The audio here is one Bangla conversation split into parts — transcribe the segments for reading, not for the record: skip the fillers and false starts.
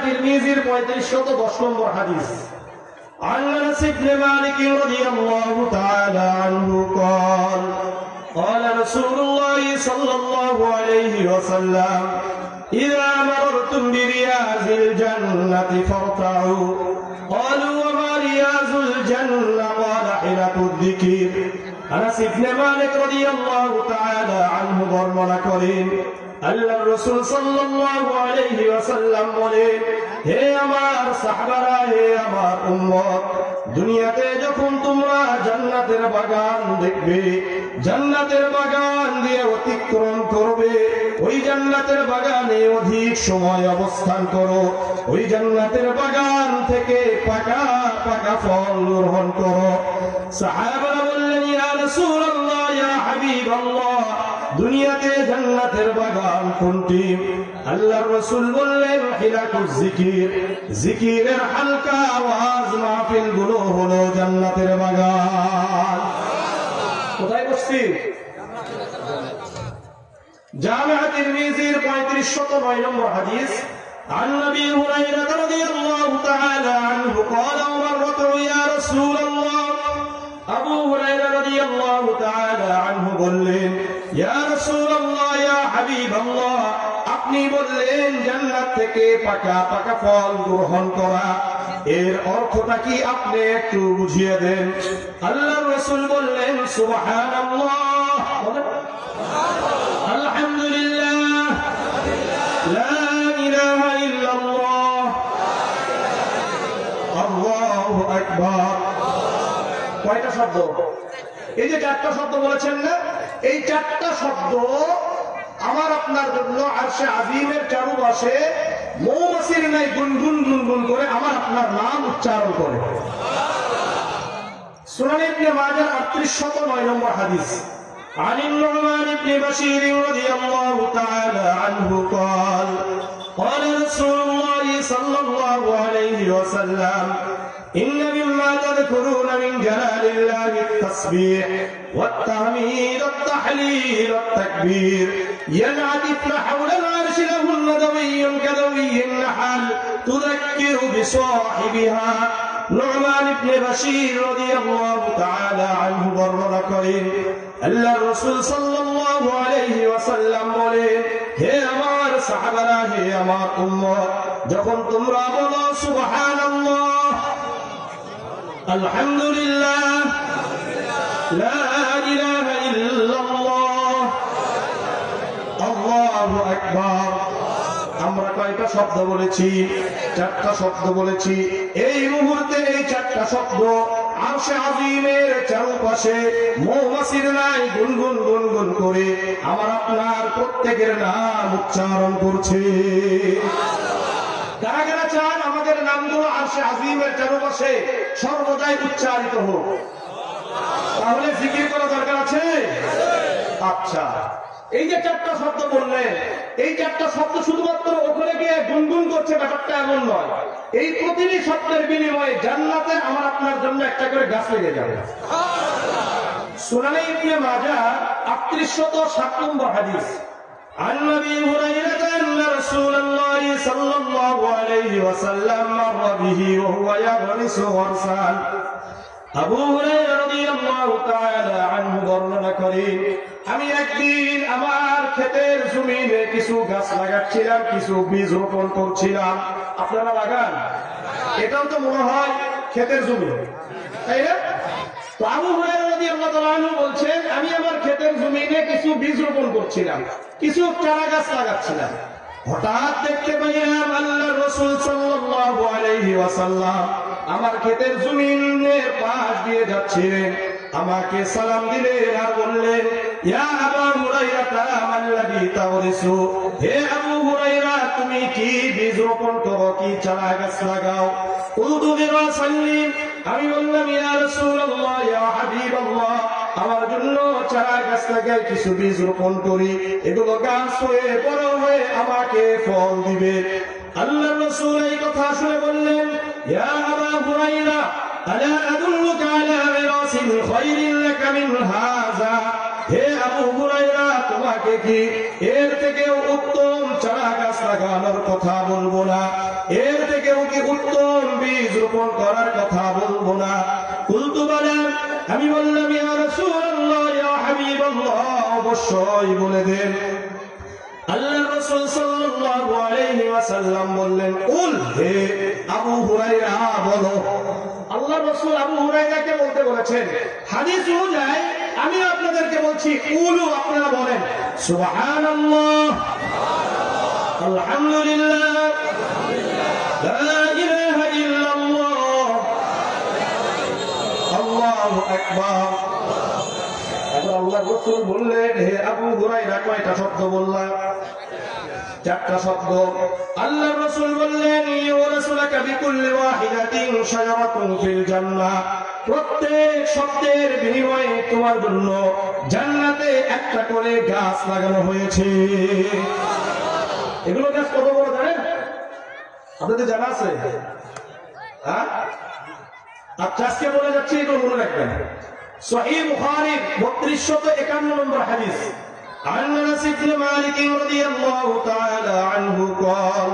তিরমিজির 3510 নম্বর হাদিস। عن أنس بن مالك رضي الله تعالى عنه قال قال رسول الله صلى الله عليه وسلم إذا مررتم برياض الجنة فارتعوا قالوا وما رياض الجنة قال حلق الذكر আনাস ইবনে মালিক রাদিয়াল্লাহু তাআলা আনহু বর্ণনা করেন আল্লাহর রাসূল সাল্লাল্লাহু আলাইহি ওয়াসাল্লাম বলেন, হে আমার সাহাবারা, হে আমার উম্মত, দুনিয়াতে যখন তোমরা জান্নাতের বাগান দেখবে, জান্নাতের বাগান দিয়ে অতিক্রম করবে, ওই জান্নাতের বাগানে অধিক সময় অবস্থান করো, ওই জান্নাতের বাগান থেকে পাকা পাকা ফল গ্রহণ করো। সাহাবারা বললেন, ইয়া রাসূলুল্লাহ, ইয়া হাবিবাল্লাহ, দুনিয়াতে জান্নাতের বাগান কোনটি? আল্লাহর রাসূল বললেন, হিলাকুজ জিকির, জিকিরের হালকা ওয়াজ মাহফিল গুলো হলো জান্নাতের বাগান। কোথায় বসছি? জামে তিরমিজির 3509 নম্বর হাদিস। عن أبي هريرة رضي الله تعالى عنه قال مرة يا رسول الله, আবু হুরায়রা রাদিয়াল্লাহু তাআলা আনহু বললেন, ইয়া রাসূলুল্লাহ, ইয়া হাবিবাল্লাহ, আপনি বললেন জান্নাত থেকে পাকা পাকা ফল গ্রহণ করা, এর অর্থটা কি আপনি একটু বুঝিয়ে দেন। আল্লাহর রাসূল বললেন, সুবহানাল্লাহ, আলহামদুলিল্লাহ, লা ইলাহা ইল্লাল্লাহ, আল্লাহু আকবার। কয়টা শব্দ? এই যে 4টা শব্দ বলেছেন না, এই 4টা শব্দ আমার আপনার জন্য আরশে আজিমের চারপাশে মৌমাছির নাই গুনগুন গুনগুন করে আমার আপনার নাম উচ্চারণ করে। সুনান ইবনে মাজাহ 3809 নম্বর হাদিস। عن النعمان بن بشير رضي الله تعالى عنه قال قال رسول الله صلى الله عليه وسلم إن مما تذكرون من جلال الله التسبيح والتحميد والتحليل والتكبير ينعطفن حول العرش لهن دوي كدوي النحل تذكر بصاحبها। নু'মান ইবনে বাশীর রাদিয়াল্লাহু তাআলা আনহু বর্ণনা করেন, আল্লাহর রাসূল সাল্লাল্লাহু আলাইহি ওয়াসাল্লাম বলেন, হে আমার সাহাবারা, হে আমার উম্মত, যখন তোমরা বলো সুবহানাল্লাহ, আলহামদুলিল্লাহ, লা ইলাহা ইল্লাল্লাহ, আল্লাহু আকবার, আমরা কয়টা শব্দ বলেছি? 4টা শব্দ বলেছি। এই মুহূর্তে এই 4টা শব্দ আরশে আজিমের চারপাশে মৌমাছির নাই গুনগুন গুনগুন করে আমার আপনার প্রত্যেকের নাম উচ্চারণ করছে। কারা কারা চান আমাদের নামগুলো আরশে আজিমের চারপাশে সর্বদাই উচ্চারিত হোক? তাহলে জিকির করা দরকার আছে। আচ্ছা, এই যে 4টা শব্দ বললেন, এই 4টা শব্দ শুধুমাত্র ওখানে গিয়ে গুনগুন করছে ব্যাপারটা এমন নয়। এই প্রতিটি শব্দের বিনিময়ে জান্নাতে আমার আপনার জন্য একটা করে গাছ লেগে যাবে। সুনানে ইবনে মাজাহ 3807 নম্বর হাদিস। عن أبي هريرة أن رسول الله صلى الله عليه وسلم مر به وهو يغرس غرسا। আবু হুরায়রা রাদিয়াল্লাহু তাআলা আনহু বর্ণনা করেন, আমি একদিন আমার ক্ষেতের জমিনে কিছু গাছ লাগাচ্ছিলাম, কিছু বীজ রোপণ করছিলাম। আপনারা লাগান? এটাও তো মনে হয় ক্ষেতের জমি, তাই না? তো আবু হুরায়রা রাদিয়াল্লাহু তাআলা আনহু বলছেন, আমি আমার ক্ষেতের জমিনে কিছু বীজ রোপণ করছিলাম, কিছু চারা গাছ লাগাচ্ছিলাম। হঠাৎ দেখতে পাইলাম আল্লাহর রাসূল সাল্লাল্লাহু আলাইহি ওয়াসাল্লাম আমার ক্ষেতের জমিনের পাশ দিয়ে যাচ্ছিলেন। আমাকে সালাম দিলেন আর বললেন, ইয়া আবু হুরায়রা মাল্লাযী তাওরিসু, হে আবু হুরায়রা, তুমি কি বীজ রোপণ করো, কি চারা গাছ লাগাও? কুলতু লিরাসাল্লিম, আমি বললাম, ইয়া রাসূলুল্লাহ, ইয়া হাবিবাল্লাহ, আমার জন্য চারা গাছ লাগাই, কিছু বীজ রোপণ করি, এগুলো গাছ হয়ে বড় হয়ে আমাকে ফল দিবে। আল্লাহর রাসূল এই কথা শুনে বললেন, ইয়া আবু হুরায়রা, আলা আদুল্লুকা আলা মিরাসিল খায়রিন লাকা মিন হাযা, হে আবু হুরায়রা, তোমাকে কি এর থেকে উত্তম চারা গাছ লাগানোর কথা বলবো না? এর উত্তম বীজ রোপণ করার কথা বলবো না? কুলতু বালা, আমি বললাম ইয়া রাসূলুল্লাহ ইয়া হাবিবাল্লাহ, অবশ্যই বলে দেন। আল্লাহ রাসূল সাল্লাল্লাহু আলাইহি ওয়াসাল্লাম বললেন, কুল, হে আবু হুরায়রা বলো। আল্লাহ রাসূল আবু হুরায়রাকে বলতে বলেছেন। হাদিস অনুযায়ী আমি আপনাদেরকে বলছি, কুলু, আপনারা বলেন সুবহানাল্লাহ, আলহামদুলিল্লাহ, লা ইলাহা ইল্লাল্লাহ, আল্লাহু আকবার। এখন আল্লাহ রাসূল বললেন, হে আবু হুরায়রা, কয়টা শব্দ বললাম? 4টা শব্দ। আল্লাহ রাসূল বললেন, ইউরাসুলাকা বিকুল্লি ওয়াহিদাতিন শাজারাতুন ফিল জান্নাহ, প্রত্যেক শব্দের বিনিময়ে তোমার জন্য জান্নাতে একটা করে গাছ লাগানো হয়েছে। এগুলো গাছ কত বড় জানেন? আপনাদের জানা আছে? হ্যাঁ, আচ্ছা, আজকে বলে যাচ্ছি, এগুলো মনে রাখবেন। সহিহ বুখারী 3251 নম্বর হাদিস, عن انس بن مالك رضي الله تعالى عنه قال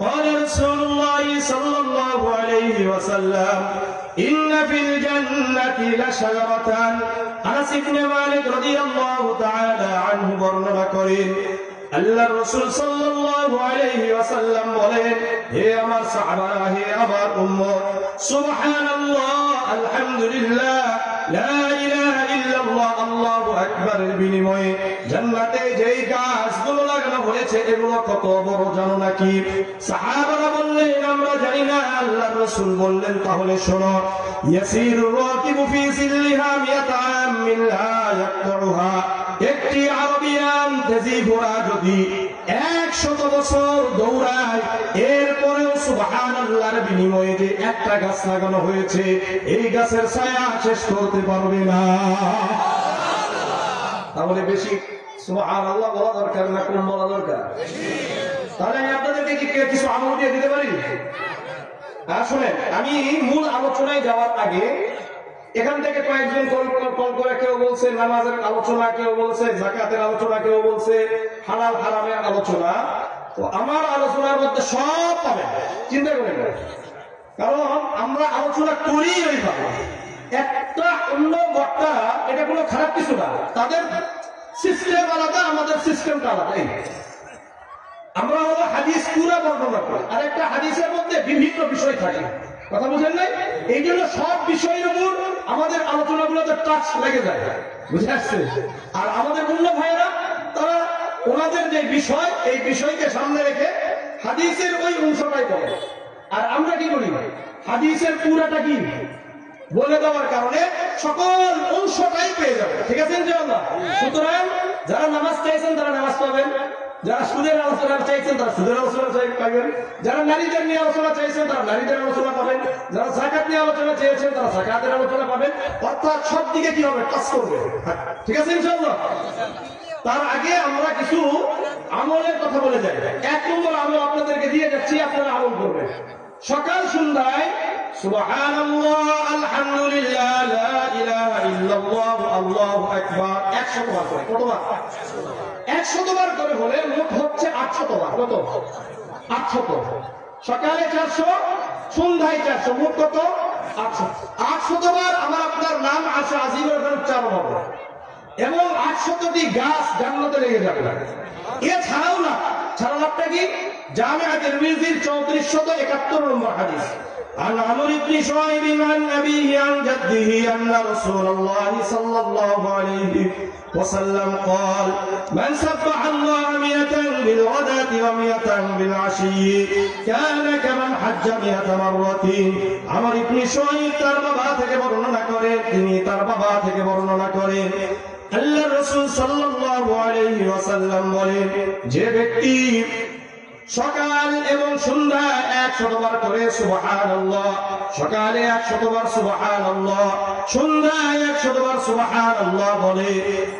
قال رسول الله صلى الله عليه وسلم ان في الجنه لشجره। انس بن مالك رضي الله تعالى عنه বর্ণনা করেন, আল্লাহর রাসূল সাল্লাল্লাহু আলাইহি ওয়াসাল্লাম বলেন, হে আমার সাহাবারা, হে আমার উম্মত, সুবহানাল্লাহ, আলহামদুলিল্লাহ, লা ইলাহা ইল্লাল্লাহ, আল্লাহু আকবার এর বিনিময়ে জান্নাতে যেই গাছগুলো লাগানো হয়েছে এগুলো কত বড় জানো নাকি? সাহাবারা বললেন, আমরা জানি না। আল্লাহর রাসূল বললেন, তাহলে শোনো, ইয়াসিরু রাকিবু ফি সিল্লিহা মিয়াতা আমিন লা ইয়াকতুহা, একটি আরবিয়ান তেজি ঘোড়া যদি 100 বছর দৌড়ায়, এরপরেও সুবহানাল্লাহর বিনিময়ে যে একটা গাছ লাগানো হয়েছে, এই গাছের ছায়া শেষ করতে পারবে না। তাহলে বেশি সুবহানাল্লাহ বলা দরকার না কম বলা দরকার? তাহলে আমি আপনাদেরকে কি কিছু আমল দিয়ে দিতে পারি? শুনেন, আমি মূল আলোচনায় যাওয়ার আগে এখান থেকে কয়েকজন কল করে কেউ বলছে নামাজের আলোচনা, কেউ বলছে যাকাতের আলোচনা, কেউ বলছে হালাল হারামের আলোচনা। তো আমার আলোচনার মধ্যে সব পাবেন, চিন্তা করেন না, কারণ আমরা আলোচনা করি ওইভাবে। একটা অন্য বক্তা, এটা কোনো খারাপ কিছু না, তাদের সিস্টেম আলাদা, আমাদের সিস্টেমটা আলাদা। আমরা হলো হাদিস পুরা বর্ণনা করি, আর একটা হাদিসের মধ্যে বিভিন্ন বিষয় থাকে, কথা বুঝেন নাই? এই জন্য সব বিষয়ের উপর আমাদের আলোচনাগুলোতে টাচ লেগে যায়, বুঝে আসছে? আর আমাদের অন্য ভাইয়েরা, তারা ওনাদের যে বিষয়, এই বিষয়কে সামনে রেখে হাদিসের ওই অংশটাই বলে, আর আমরা কি করি, হাদিসের পুরাটা কি বলে দেওয়ার কারণে সকল অংশটাই পেয়ে যাবে। ঠিক আছে ইনশাআল্লাহ? সুতরাং যারা নামাজ চাইছেন তারা নামাজ পাবেন, যারা সুদের আলোচনা চাইছেন তারা সুদের আলোচনা পাবেন, যারা নারীদের নিয়ে আলোচনা চাইছেন তারা নারীদের আলোচনা পাবেন, যারা যাকাত নিয়ে আলোচনা চেয়েছেন তারা যাকাতের আলোচনা পাবেন। অর্থাৎ সব দিকে কি হবে, কাজ করবে। ঠিক আছে ইনশাআল্লাহ? তার আগে আমরা কিছু আমলের কথা বলে যাই। 1 নম্বর আমল আপনাদেরকে দিয়ে যাচ্ছি, আপনারা আমল করবেন। সকাল সন্ধ্যায় সুবহানাল্লাহ, আলহামদুলিল্লাহ, লা ইলাহা ইল্লাল্লাহ, আল্লাহু আকবার 100 বার করে। কতবার? 100 বার করে হলে মোট হচ্ছে 800 বার। কত? 800। সকালে 400, সন্ধ্যায় 400, মোট কত? 800। 800 বার আমার আপনার নাম আরশে আজিমের উপর উচ্চারণ হবে এবং 800টি গাছ জান্নাতে লেগে যাবে। এছাড়াও না, ছাড়া লাভটা কি? জামিআ তিরমিজির 3471 নম্বর হাদিস, عن عمرو بن شعيب عن أبيه عن جده أن رسول الله صلى الله عليه وسلم قال من سبح الله 100 بالغداة و100 بالعشي كان كمن حج 100 مرة। عمرو بن شعيب তার বাবা থেকে বর্ণনা করেন, তিনি তার বাবা থেকে বর্ণনা করেন, আল্লাহর রাসূল সাল্লাল্লাহু আলাইহি ওয়াসাল্লাম বলেন, যে ব্যক্তি সকাল এবং সন্ধ্যা 100 বার করে সুবহানাল্লাহ, সকালে 100 বার সুবহানাল্লাহ, সন্ধ্যায় 100 বার সুবহানাল্লাহ বলে,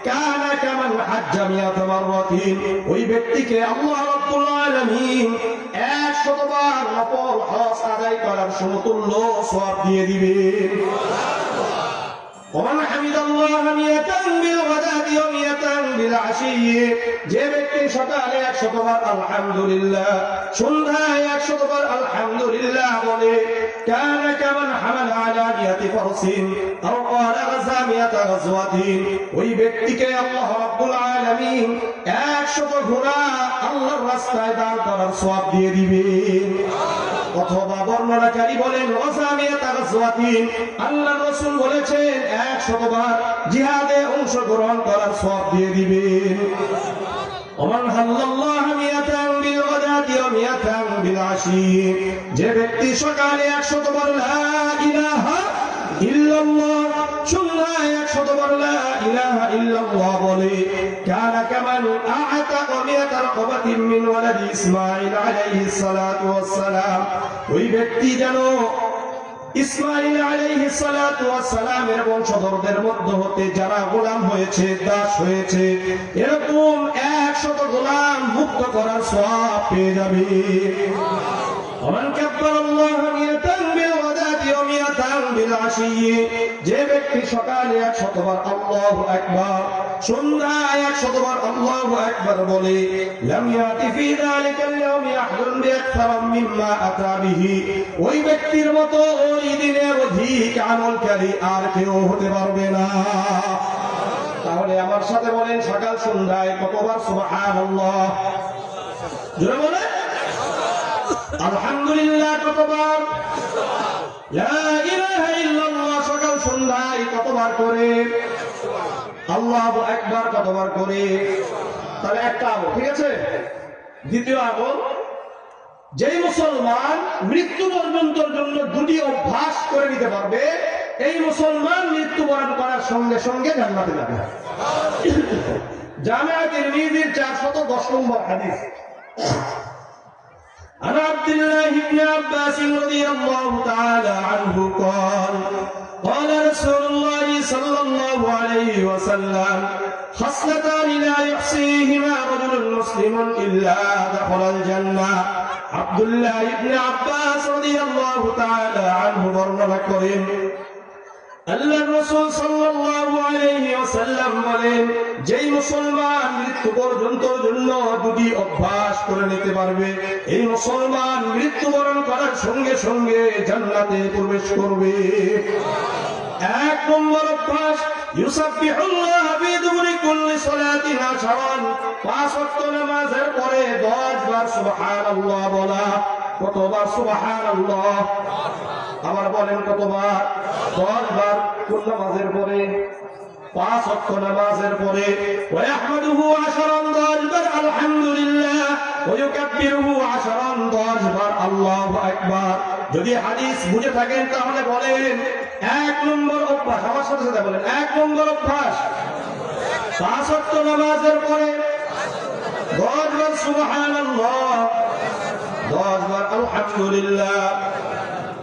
কানা কামান হাজ্জা 100 মাররাতিন, ওই ব্যক্তিকে আল্লাহ রাব্বুল আলামিন 100 বার নফল হজ আদায় করার সমতুল্য সওয়াব দিয়ে দিবেন। ওমান হামিদাল্লাহ মিয়াতান বিল গাদাতি ওয়া মিয়াতান বিল আশিয়্যি, যে ব্যক্তি সকালে 100 বার আলহামদুলিল্লাহ, সন্ধ্যায় 100 বার আলহামদুলিল্লাহ বলে, কানা কামান হামালা আলা মিয়াতি ফারসিন আও ক্বালা গাযা মিয়াতা গাযওয়াতিন, ওই ব্যক্তিকে আল্লাহ রাব্বুল আলামিন 100 ঘোড়া আল্লাহর রাস্তায় দাঁড় করার সওয়াব দিয়ে দিবেন। অথবা বর্ণনাকারী বলেন ওয়াসামিয়াতা গাযওয়াতিন, আল্লাহর রাসূল বলেছেন 100 বার জিহাদে অংশগ্রহণ করার সওয়াব দিয়ে দিবেন। ওমান হাল্লাল্লাহ মিয়াতান বিল গাদাতি ওয়া মিয়াতান বিল আশিয়্যি, যে ব্যক্তি সকালে 100 বার লা ইলাহা ইল্লাল্লাহ, সন্ধ্যায় 100 বার লা ইলাহা ইল্লাল্লাহ বলে, কানা কামান আ'তাকা মিয়াতা রাকাবাতিন মিন ওয়ালাদি ইসমাঈল আলাইহিস সালাতু ওয়াস সালাম, ওই ব্যক্তি যেন ইসমাঈল আলাইহিস সালাতু ওয়াস সালামের বংশধরদের মধ্য হতে যারা গোলাম হয়েছে, দাস হয়েছে, এরকম 100 গোলাম মুক্ত করার সওয়াব পেয়ে যাবে। ওমান কাব্বারাল্লাহ মিয়াতান বিল গাদাতি ওয়া মিয়াতান বিল আশিয়্যি, যে ব্যক্তি সকালে 100 বার আল্লাহু আকবার, সন্ধ্যায় 100 বার আল্লাহু আকবার বলে, লাম ইয়াতি ফি যালিকাল ইয়াউমি আহাদুন বিআকতার মিম্মা আতা বিহি, ওই ব্যক্তির মতো ওই দিনের অধিক আমলকারী আর কেউ হতে পারবে না। তাহলে আমার সাথে বলেন, সকাল সন্ধ্যায় কতবার সুবহানাল্লাহ? জোরে বলেন আলহামদুলিল্লাহ কতবার? লা ইলাহা ইল্লাল্লাহ সকাল সন্ধ্যায় কতবার করে? আল্লাহু আকবার কতবার করে? তাহলে একটা আমল, ঠিক আছে। দ্বিতীয় আমল, যেই মুসলমান মৃত্যু পর্যন্তর জন্য দুটি অভ্যাস করে নিতে পারবে, এই মুসলমান মৃত্যুবরণ করার সঙ্গে সঙ্গে জান্নাতে যাবে। জামিআ তিরমিজির 410 নম্বর হাদিস, عن عبد الله بن عباس رضي الله تعالى عنه قال قال رسول الله صلى الله عليه وسلم خصلتان لا يحصيهما رجل مسلم إلا دخل الجنة। عبد الله بن عباس رضي الله تعالى عنه বর্ণনা করেন, আল্লাহর রাসূল সাল্লাল্লাহু আলাইহি ওয়াসাল্লাম বলেন, যেই মুসলমান মৃত্যু পর্যন্তর জন্য দুটি অভ্যাস করে নিতে পারবে, এই মুসলমান মৃত্যুবরণ করার সঙ্গে সঙ্গে জান্নাতে প্রবেশ করবে। 1 নম্বর অভ্যাস, ইউসাব্বিহুল্লাহ ফি দুবুরি কুল্লি সালাতিন আশরান, 5 ওয়াক্ত নামাজের পরে 10 বার সুবহানাল্লাহ বলা। কতবার সুবহানাল্লাহ? আবার বলেন কতবার? 10 বার। কোন নামাজের পরে? 5 ওয়াক্ত নামাজের পরে। ওয়া ইয়াহমাদুহু 10 10 বার আলহামদুলিল্লাহ, ওয়া ইউকাব্বিরুহু 10 10 বার আল্লাহু আকবার। যদি হাদিস বুঝে থাকেন তাহলে বলেন 1 নম্বর অভ্যাস, আমার সাথে সাথে বলেন 1 নম্বর অভ্যাস, 5 ওয়াক্ত নামাজের পরে 10 বার সুবহানাল্লাহ, 10 বার আলহামদুলিল্লাহ,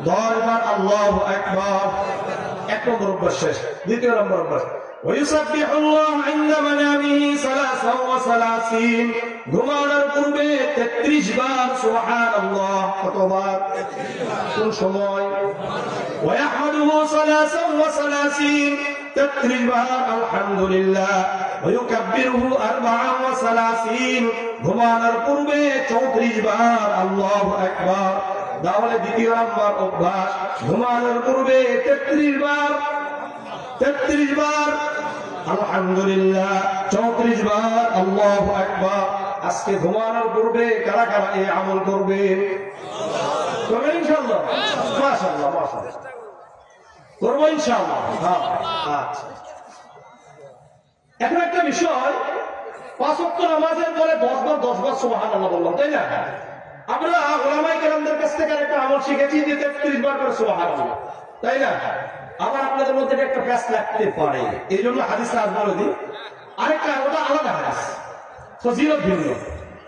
10 বার আল্লাহু আকবার। 1 নম্বর অভ্যাস শেষ। দ্বিতীয় নম্বর অভ্যাস, ওয়ায়ুসাব্বিহুল্লাহ ইনদা মানামিহি 33 ঘুমানোর পূর্বে 33 বার সুবহানাল্লাহ। কতবার? কোন সময়? ওয়ায়াহমাদুহু 33 33 বার আলহামদুলিল্লাহ, ওয়ায়ুকাব্বিরুহু 34 ঘুমানোর পূর্বে 34 বার আল্লাহু আকবার। তাহলে দ্বিতীয় নম্বর অভ্যাস, ঘুমানোর পূর্বে 33 বার আলহামদুলিল্লাহ, 34 বার আল্লাহু আকবার। আজকে ঘুমানোর পূর্বে কারা কারা এই আমল করবে? করবে ইনশাআল্লাহ? মাশাআল্লাহ মাশাআল্লাহ, করব ইনশাআল্লাহ। হ্যাঁ, আচ্ছা। এখন একটা বিষয়, 5 ওয়াক্ত নামাজের পরে 10 বার সুবহানাল্লাহ বললাম, তাই না? আমরা উলামায়ে কেরামদের কাছ থেকে একটা আমল শিখেছি যে 33 বার করে সুবহানাল্লাহ, তাই না? আবার আপনাদের মধ্যে একটা প্যাচ লাগতে পারে, এই জন্য হাদিসটা আজ বলে দিই। আরেকটা, ওটা আলাদা হাদিস, ফজিলত ভিন্ন,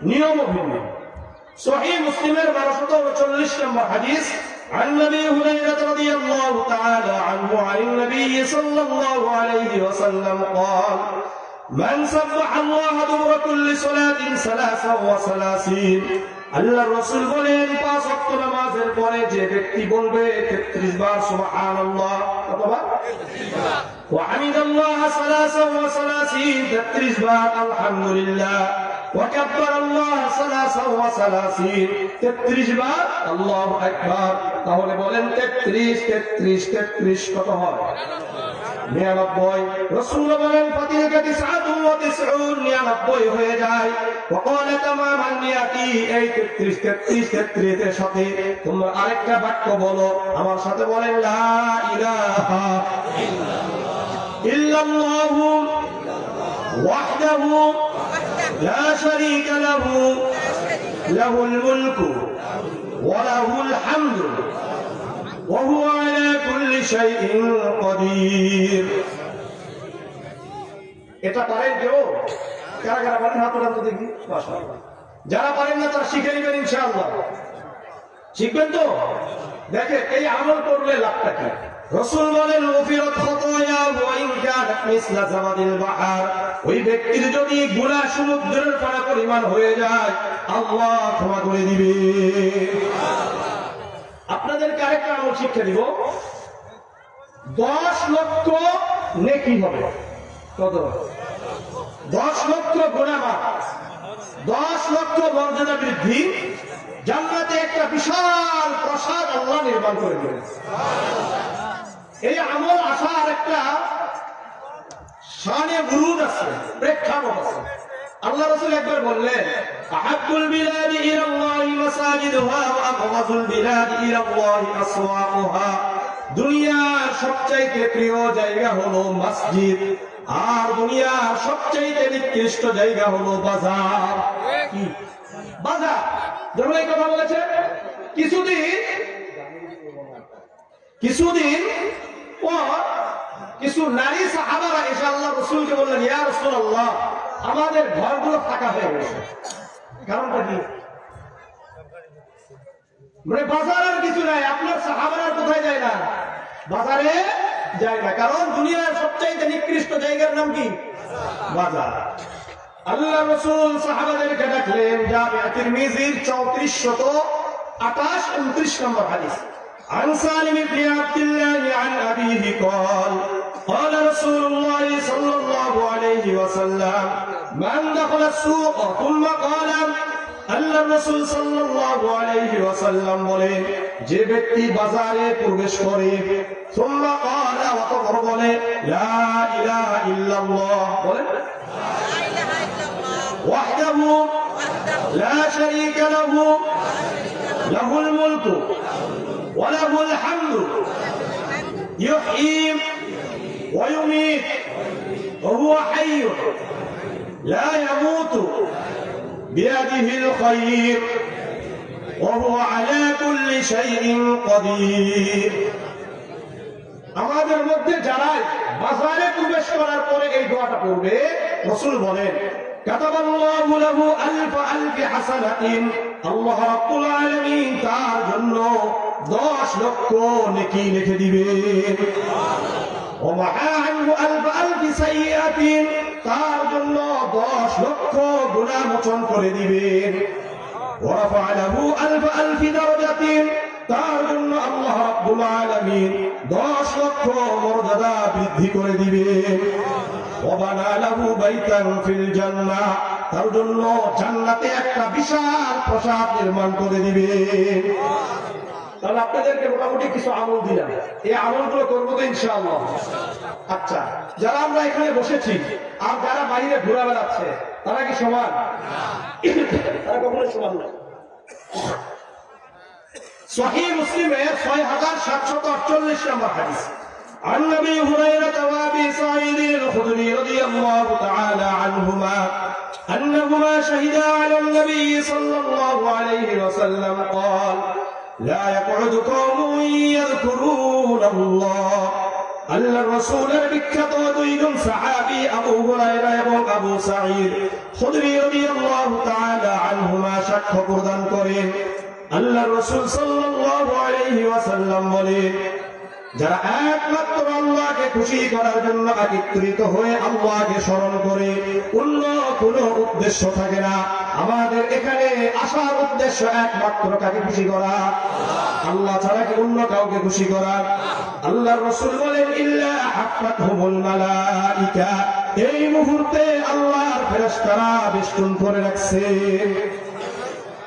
নিয়মও ভিন্ন। সহিহ মুসলিমের 1239 নম্বর হাদিস, عن ابي هريره رضي الله تعالى عنه عن النبي صلى الله عليه وسلم قال من سبح الله دبر كل صلاه 33 আল্লাহর রাসূল বলেন 5 ওয়াক্ত নামাজের পরে যে ব্যক্তি বলবে 33 বার সুবহানাল্লাহ, কতবার? وحمد الله 33 বার আলহামদুলিল্লাহ وكبر الله 33 বার আল্লাহু আকবার। তাহলে বলেন 33 কত হয়? 99। রাসূল বলেন ফাতিলকা 99 হয়ে যায়। وقال تماما নিয়াতি এই 33 এর সাথে তোমরা আরেকটা বাক্য বলো, আমার সাথে বলেন লা ইলাহা ইল্লাল্লাহু ওয়াহদাহু لا شريك له له الملك وله الحمد وهو على كل شيء قدير। এটা পারেন কেউ? কারা কারা পারেন হাত উঠান তো দেখি। মাশাআল্লাহ। যারা পারেন না তারা শিখে নেবেন ইনশাআল্লাহ। শিখবেন তো? দেখেন এই আমল করলে লাভটা কি? রাসূল বলেন গফিরাত খাতায়া ওয়া ইন কানাত মিসলা জামাদিল বাহর, ওই ব্যক্তির যদি গুনাহ সমুদ্রের পানি পরিমাণ হয়ে যায় আল্লাহ ক্ষমা করে দিবে। আপনাদেরকে আরেকটা আমল শিক্ষা দিব। 10 লক্ষ নেকি হবে। কত? 10 লক্ষ গুনাহ মাফ, 10 লক্ষ মর্যাদা বৃদ্ধি, জান্নাতে একটা বিশাল প্রাসাদ আল্লাহ নির্মাণ করে দিবেন। এই আমল আসার একটা শানে বুরুদ আছে, প্রেক্ষাপট আছে। আল্লাহ রাসূল একবার বললেন আহাব্বুল বিলাদি ইলাল্লাহি মাসাজিদুহা ওয়া আবগাযুল বিলাদি ইলাল্লাহি আসওয়াকুহা, দুনিয়ার সবচাইতে প্রিয় জায়গা হলো মসজিদ, আর দুনিয়ার সবচাইতে নিকৃষ্ট জায়গা হলো বাজার। কি বাজার? যখন এই কথা বলেছে কিছুদিন পর কিছু নারী সাহাবারা এসে আল্লাহ রাসূলকে বললেন ইয়া রাসূলুল্লাহ আমাদের ঘরগুলো ফাঁকা হয়ে গেছে। কারণটা কি? মানে বাজারের কিছু নাই, আপনার সাহাবারা কোথায় যায় না? বাজারে যায় না। কারণ দুনিয়ার সবচাইতে নিকৃষ্ট জায়গার নাম কি? বাজার। আল্লাহ রাসূল সাহাবাদেরকে ডাকলেন। জামি তিরমিজির 3428-29 নম্বর হাদিস। عن سالم بن عبد الله عن أبيه قال قال رسول الله صلى الله عليه وسلم من دخل السوق ثم قال আল্লাহ রাসূল সাল্লাল্লাহু আলাইহি ওয়াসাল্লাম বলেন যে ব্যক্তি বাজারে প্রবেশ করে সুম্মা ক্বালা অতঃপর বলে লা ইলাহা ইল্লাল্লাহ, বলেন লা ইলাহা ইল্লাল্লাহ ওয়াহদাহু লা শারীকা লাহু লাহুল মুলকু ওয়া লাহুল হামদু ইউহয়ী ওয়া ইউমীত ওয়া হুয়া হাইয়্যুন লা ইয়ামুতু بيده الخير وهو على كل شيء قدير। আমাদের মধ্যে যারা বাজারে প্রবেশ করার পরে এই দোয়াটা পড়বে রাসূল বলেন কাতাবাল্লাহু লাহু আলফ হাসানাতিন, আল্লাহ রাব্বুল আলামিন তার জন্য 10 লক্ষ নেকি লিখে দিবেন। ওয়া মাহা আনহু আলফ সাইয়্যাতিন, তার জন্য 10 লক্ষ গুনাহ মোচন করে দিবেন। ওয়া রাফা লাহু আলফ দারাজাতিন, তার জন্য আল্লাহ রাব্বুল আলামিন 10 লক্ষ মর্যাদা বৃদ্ধি করে দিবেন। ওয়া বানা লাহু বাইতান ফিল জান্নাহ, তার জন্য জান্নাতে একটা বিশাল প্রাসাদ নির্মাণ করে দিবেন। তাহলে আপনাদেরকে মোটামুটি কিছু আমল দিলাম, এই আমলগুলো করবো তো ইনশাআল্লাহ। আচ্ছা, যারা আমরা এখানে বসেছি আর যারা বাইরে ঘুরে বেড়াচ্ছে তারা কি সমান? তারা কখনো সমান না। সহিহ মুসলিমের 6748 নম্বর হাদিস। عن ابي هريره وابي سعيد الخدري رضي الله تعالى عنهما انهما شهدا على النبي صلى الله عليه وسلم قال لا يقعد قوم يذكرون الله। আল্লাহর রাসূলের বিখ্যাত দুইজন সাহাবী আবু হুরায়রা এবং আবু সাঈদ খুদরী রাদিয়াল্লাহু তাআলা আনহুমা সাক্ষ্য প্রদান করেন আল্লাহর রাসূল সাল্লাল্লাহু আলাইহি ওয়াসাল্লাম বলেন যারা একমাত্র আল্লাহকে খুশি করার জন্য একত্রিত হয়ে আল্লাহকে স্মরণ করে অন্য কোনো উদ্দেশ্য থাকে না, আমাদের এখানে আসার উদ্দেশ্য একমাত্র কাকে খুশি করা? আল্লাহ ছাড়া কি অন্য কাউকে খুশি করা? আল্লাহর রাসূল বলেন ইল্লা হাফাতহুমুল মালাইকা, এই মুহূর্তে আল্লাহর ফেরেশতারা বেষ্টন করে রাখছে।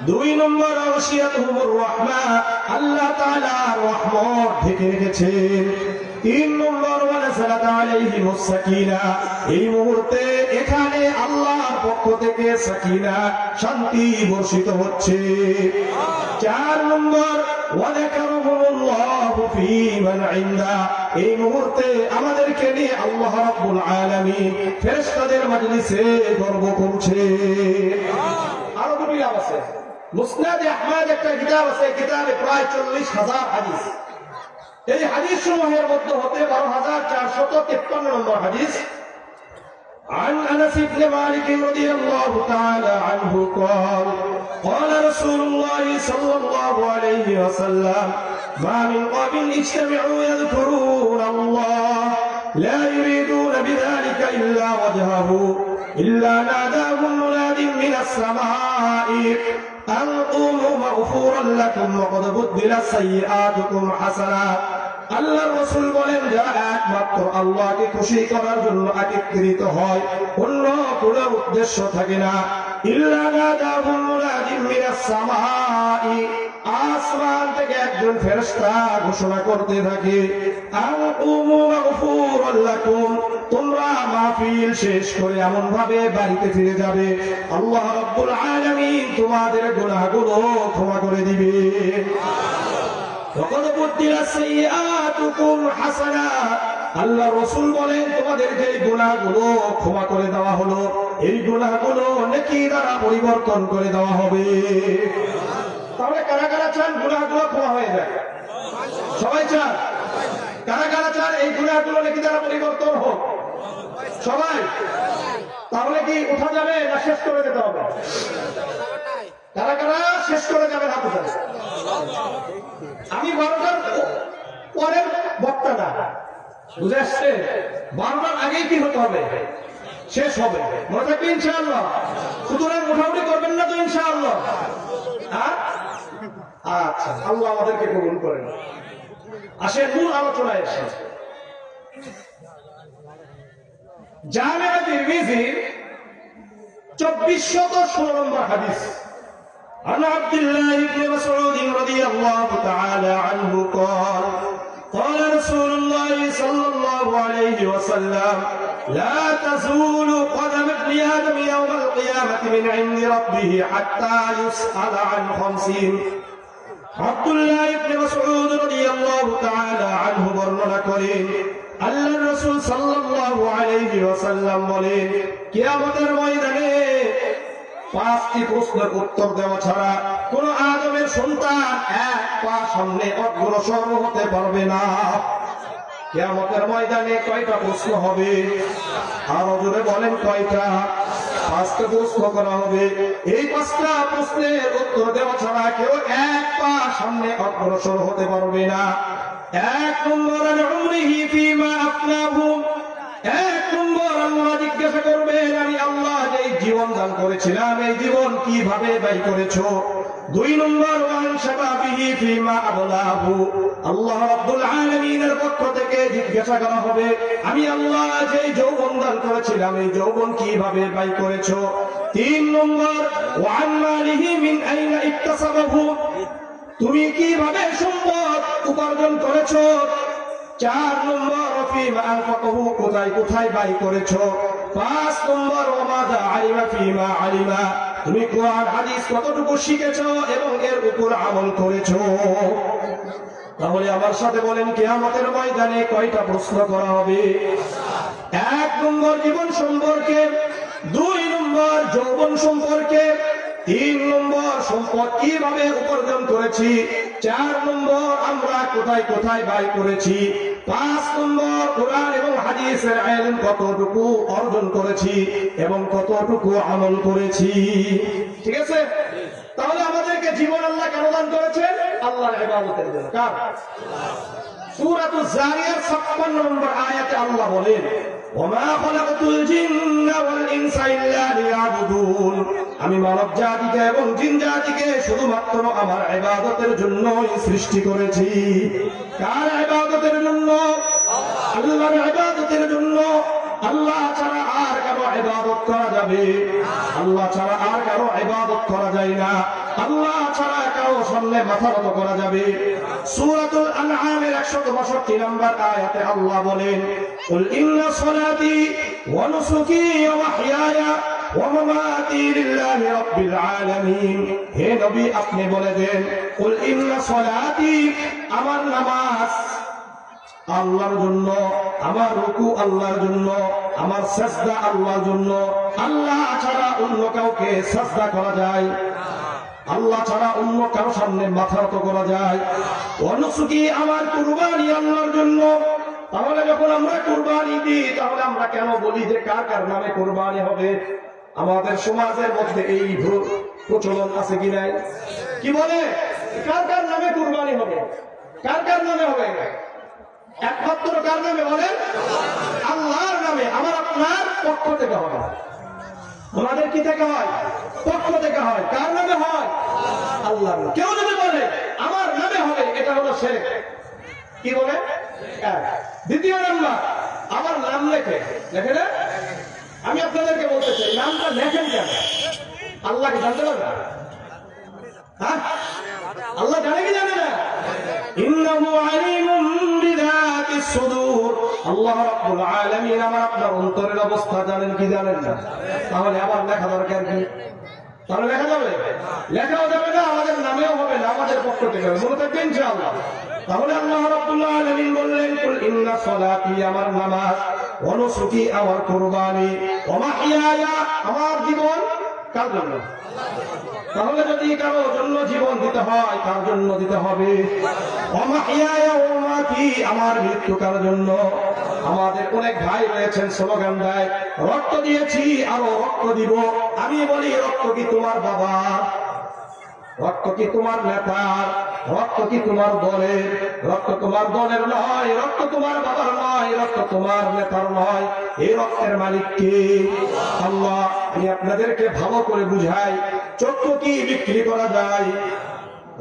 2 নম্বর ওয়াসিয়াতুহুমুর রাহমা, আল্লাহ তাআলা রহমত ঢেকে রেখেছেন। 3 নম্বর ওয়ানাযালাত আলাইহিমুস সাকিনা, এই মুহূর্তে এখানে আল্লাহর পক্ষ থেকে সাকিনা শান্তি বর্ষিত হচ্ছে। 4 নম্বর ওয়াযাকারুহুমুল্লাহু ফী মান ইনদা, এই মুহূর্তে আমাদেরকে নিয়ে আল্লাহ রাব্বুল আলামিন ফেরেশতাদের মজলিসে গর্ব করছে। আরো দুটি লাভ আছে। মুসনাদ আহমদ একটা কিতাব আছে, কিতাবে প্রায় 40,000 হাদিস। এই হাদিস সমূহের মধ্যে হতে 12,453 নম্বর হাদিস। عن أنس بن مالك رضي الله تعالى عنه قال قال رسول الله صلى الله عليه وسلم ما من قوم اجتمعوا يذكرون الله لا يريدون بذلك إلا وجهه إلا ناداهم مناد من السماء أن قوموا مغفورا لكم وقد بدلت سيئاتكم حسنات। আল্লাহর রাসূল বলেন, যারা একমাত্র আল্লাহকে খুশি করার জন্য একত্রিত হয়, অন্য কোনো উদ্দেশ্য থাকে না। ইল্লা নাদাহুম মুনাদিম মিনাস সামাই, আসমান থেকে একজন ফেরেশতা ঘোষণা করতে থাকে, আন কুমু মাগফুরান লাকুম, তোমরা মাহফিল শেষ করে এমন ভাবে বাড়িতে ফিরে যাবে, আল্লাহ রাব্বুল আলামিন তোমাদের গুনাহগুলো ক্ষমা করে দিবে। وقد بدلت سيئاتكم حسنات, আল্লাহ রাসূল বলেন তোমাদের যে গুনাহগুলো ক্ষমা করে দেওয়া হলো, এই গুনাহগুলো নেকি দ্বারা পরিবর্তন করে দেওয়া হবে। তাহলে কারা কারা চান গুনাহগুলো ক্ষমা হয়ে যায়? সবাই চান। কারা কারা চান এই গুনাহগুলো নেকি দ্বারা পরিবর্তন হোক? সবাই। তাহলে কি উঠা যাবে না শেষ করে যেতে হবে? কারা কারা শেষ করে যাবে হাত উঠান। আমি 12টার পরের বক্তা না, বুঝে আসছে? 12টার আগেই কি হতে হবে? শেষ হবে। মনে থাকবে ইনশাআল্লাহ। সুতরাং মোটামুটি করবেন না তো ইনশাআল্লাহ? আচ্ছা, আল্লাহ আমাদেরকে কবুল করেন। আসেন মূল আলোচনায় এসে। জামিআ তিরমিজির 2416 নম্বর হাদিস। عن عبد الله بن مسعود رضي الله تعالى عنه قال قال رسول الله صلى الله عليه وسلم لا تزول قدم ابن آدم يوم القيامة من عند ربه حتى يسأل عن 50। আব্দুল্লাহ ইবনে মাসউদ রাদিয়াল্লাহু তাআলা আনহু বর্ণনা করেন, আল্লাহর রাসূল সাল্লাল্লাহু আলাইহি ওয়াসাল্লাম বলেন, কিয়ামতের ময়দানে 5টি প্রশ্নের উত্তর দেওয়া ছাড়া কোন আদমের সন্তান এক পা সামনে অগ্রসর হতে পারবে না। কিয়ামতের ময়দানে কয়টা প্রশ্ন হবে? আরো জোরে বলেন কয়টা? 5টা প্রশ্ন করা হবে। এই 5টা প্রশ্নের উত্তর দেওয়া ছাড়া কেউ এক পা সামনে অগ্রসর হতে পারবে না। 1 নম্বর উমরিহি ফিমা আফনাহু, 1 নম্বর আল্লাহ জিজ্ঞাসা করবেন, আমি আল্লাহ যে জীবন দান করেছিলাম এই জীবন কিভাবে ব্যয় করেছো। 2 নম্বর ওয়ান শাবাবিহি ফিমা আবলাহু, আল্লাহ রাব্বুল আলামিনের পক্ষ থেকে জিজ্ঞাসা করা হবে, আমি আল্লাহ যে যৌবন দান করেছিলাম এই যৌবন কিভাবে ব্যয় করেছো। 3 নম্বর ওয়ান মালিহি মিন আইনা ইকতাসাবাহু, তুমি কিভাবে সম্পদ উপার্জন করেছো। 4 নম্বর ফিমা আনফাকাহু, কোথায় কোথায় ব্যয় করেছো। 5 নম্বর ওয়ামাদা আলিমা ফিমা আলিমা, তুমি কোরআন হাদিস কতটুকু শিখেছো এবং এর উপর আমল করেছো। তাহলে আমার সাথে বলেন, কিয়ামতের ময়দানে কয়টা প্রশ্ন করা হবে? 1 নম্বর জীবন সম্পর্কে, 2 নম্বর যৌবন সম্পর্কে, 3 নম্বর সম্পদ কিভাবে উপার্জন করেছি, 4 নম্বর আমরা কোথায় কোথায় ব্যয় করেছি, 5 নম্বর কোরআন এবং হাদিসের ইলম কতটুকু অর্জন করেছি এবং কতটুকু আমল করেছি। ঠিক আছে? তাহলে আমাদেরকে জীবন আল্লাহ কেন দান করেছেন? আল্লাহর ইবাদতের জন্য। কার? সূরাতুজ জারিয়াত 56 নম্বর আয়াতে আল্লাহ বলেন, ওমা খালাকতুল জিন্না ওয়াল ইনসা ইল্লা লিয়াবুদুন, আমি মানব জাতিকে এবং জিন জাতিকে শুধুমাত্র আমার ইবাদতের জন্যই সৃষ্টি করেছি। কার ইবাদতের জন্য? আল্লাহর ইবাদতের জন্য। আল্লাহ ছাড়া আর কারো ইবাদত করা যাবে? আল্লাহ ছাড়া আর কারো ইবাদত করা যায় না। আল্লাহ ছাড়া কারো সামনে মাথা নত করা যাবে? সূরাতুল আনআমের 162 নম্বর আয়াতে আল্লাহ বলেন, কুল ইন্না সলাতি ওয়া নুসুকি ওয়া মাহইয়ায়া ওয়া মামাতি লিল্লাহি রাব্বিল আলামিন। হে নবী, আপনি বলে দেন, কুল ইন্না সলাতি, আমার নামাজ আল্লাহর জন্য, আমার রুকু আল্লাহর জন্য, আমার সাজদা আল্লাহর জন্য। আল্লাহ ছাড়া অন্য কাউকে সাজদা করা যায়? আল্লাহ ছাড়া অন্য কারো সামনে মাথা নত করা যায়? অনুসুকি, আমার কুরবানি আল্লাহর জন্য। তাহলে যখন আমরা কুরবানি দিই, তাহলে আমরা কেন বলি যে কার কার নামে কুরবানি হবে? আমাদের সমাজের মধ্যে এই প্রচলন আছে কি নাই? কি বলে কার কার নামে কুরবানি হবে? কার কার নামে হবে? একমাত্র কার নামে বলেন? আল্লাহর নামে। আমার আপনার পক্ষ থেকে হবে। আমাদের কি থেকে হয়? পক্ষ থেকে হয়। কার নামে হয়? আল্লাহর নামে। কেউ যদি বলে আমার নামে হবে, এটা হলো শিরক। কি বলে? দ্বিতীয় নাম্বার, আমার নাম লেখে লেখে না। আমি আপনাদেরকে বলতে চাই, নামটা লেখেন কেন? আল্লাহকে জানতে পারবে? হ্যাঁ, আল্লাহ জানে কি জানে না? ইন্নাহু আলিমুম বিযাতিস সুদূর। আল্লাহ রাব্বুল আলামিন আমার আপনার অন্তরের অবস্থা জানেন কি জানেন না? তাহলে আবার লেখা দরকার কি? তাহলে লেখা যাবে? লেখাও যাবে না, আমাদের নামেও হবে না, আমাদের পক্ষ থেকে হবে। মনে থাকবে ইনশাআল্লাহ। তাহলে আল্লাহ রাব্বুল আলামিন বললেন, কুল ইন্না সলাতি, আমার নামাজ, ওয়া নুসুকি, আমার কুরবানি, ওয়া মাহইয়ায়া, আমার জীবন কার জন্য? তাহলে যদি কারো জন্য জীবন দিতে হয়, কার জন্য দিতে হবে? ওয়া মাহইয়ায়া ওয়া মামাতি, আমার মৃত্যু কার জন্য? আমাদের অনেক ভাই রয়েছেন স্লোগান দেয়, রক্ত দিয়েছি আরো রক্ত দিব। আমি বলি, রক্ত কি তোমার বাবা? রক্ত কি তোমার নেতার? রক্ত কি তোমার দলের? রক্ত তোমার দলের নয়, রক্ত তোমার বাবার নয়, রক্ত তোমার নেতার নয়। এই রক্তের মালিক কে? আল্লাহ। আমি আপনাদেরকে ভালো করে বুঝাই, চক্ষু কি বিক্রি করা যায়?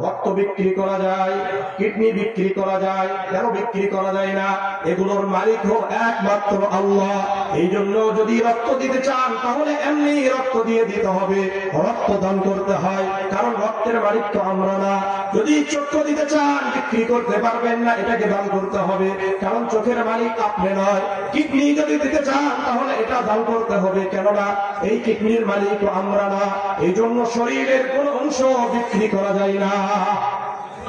রক্ত বিক্রি করা যায়, কিডনি বিক্রি করা যায়, কেন বিক্রি করা যায় না? এগুলোর মালিক হলো একমাত্র আল্লাহ। এই জন্য যদি রক্ত দিতে চান, তাহলে এমনি রক্ত দিয়ে দিতে হবে, রক্ত দান করতে হয়, কারণ রক্তের মালিক তো আমরা না। যদি চক্ষু দিতে চান, বিক্রি করতে পারবেন না, এটাকে দান করতে হবে, কারণ চোখের মালিক আপনি নয়। কিডনি যদি দিতে চান, তাহলে এটা দান করতে হবে, কেননা এই কিডনির মালিক আমরা না। এই জন্য শরীরের কোন অংশ বিক্রি করা যায় না।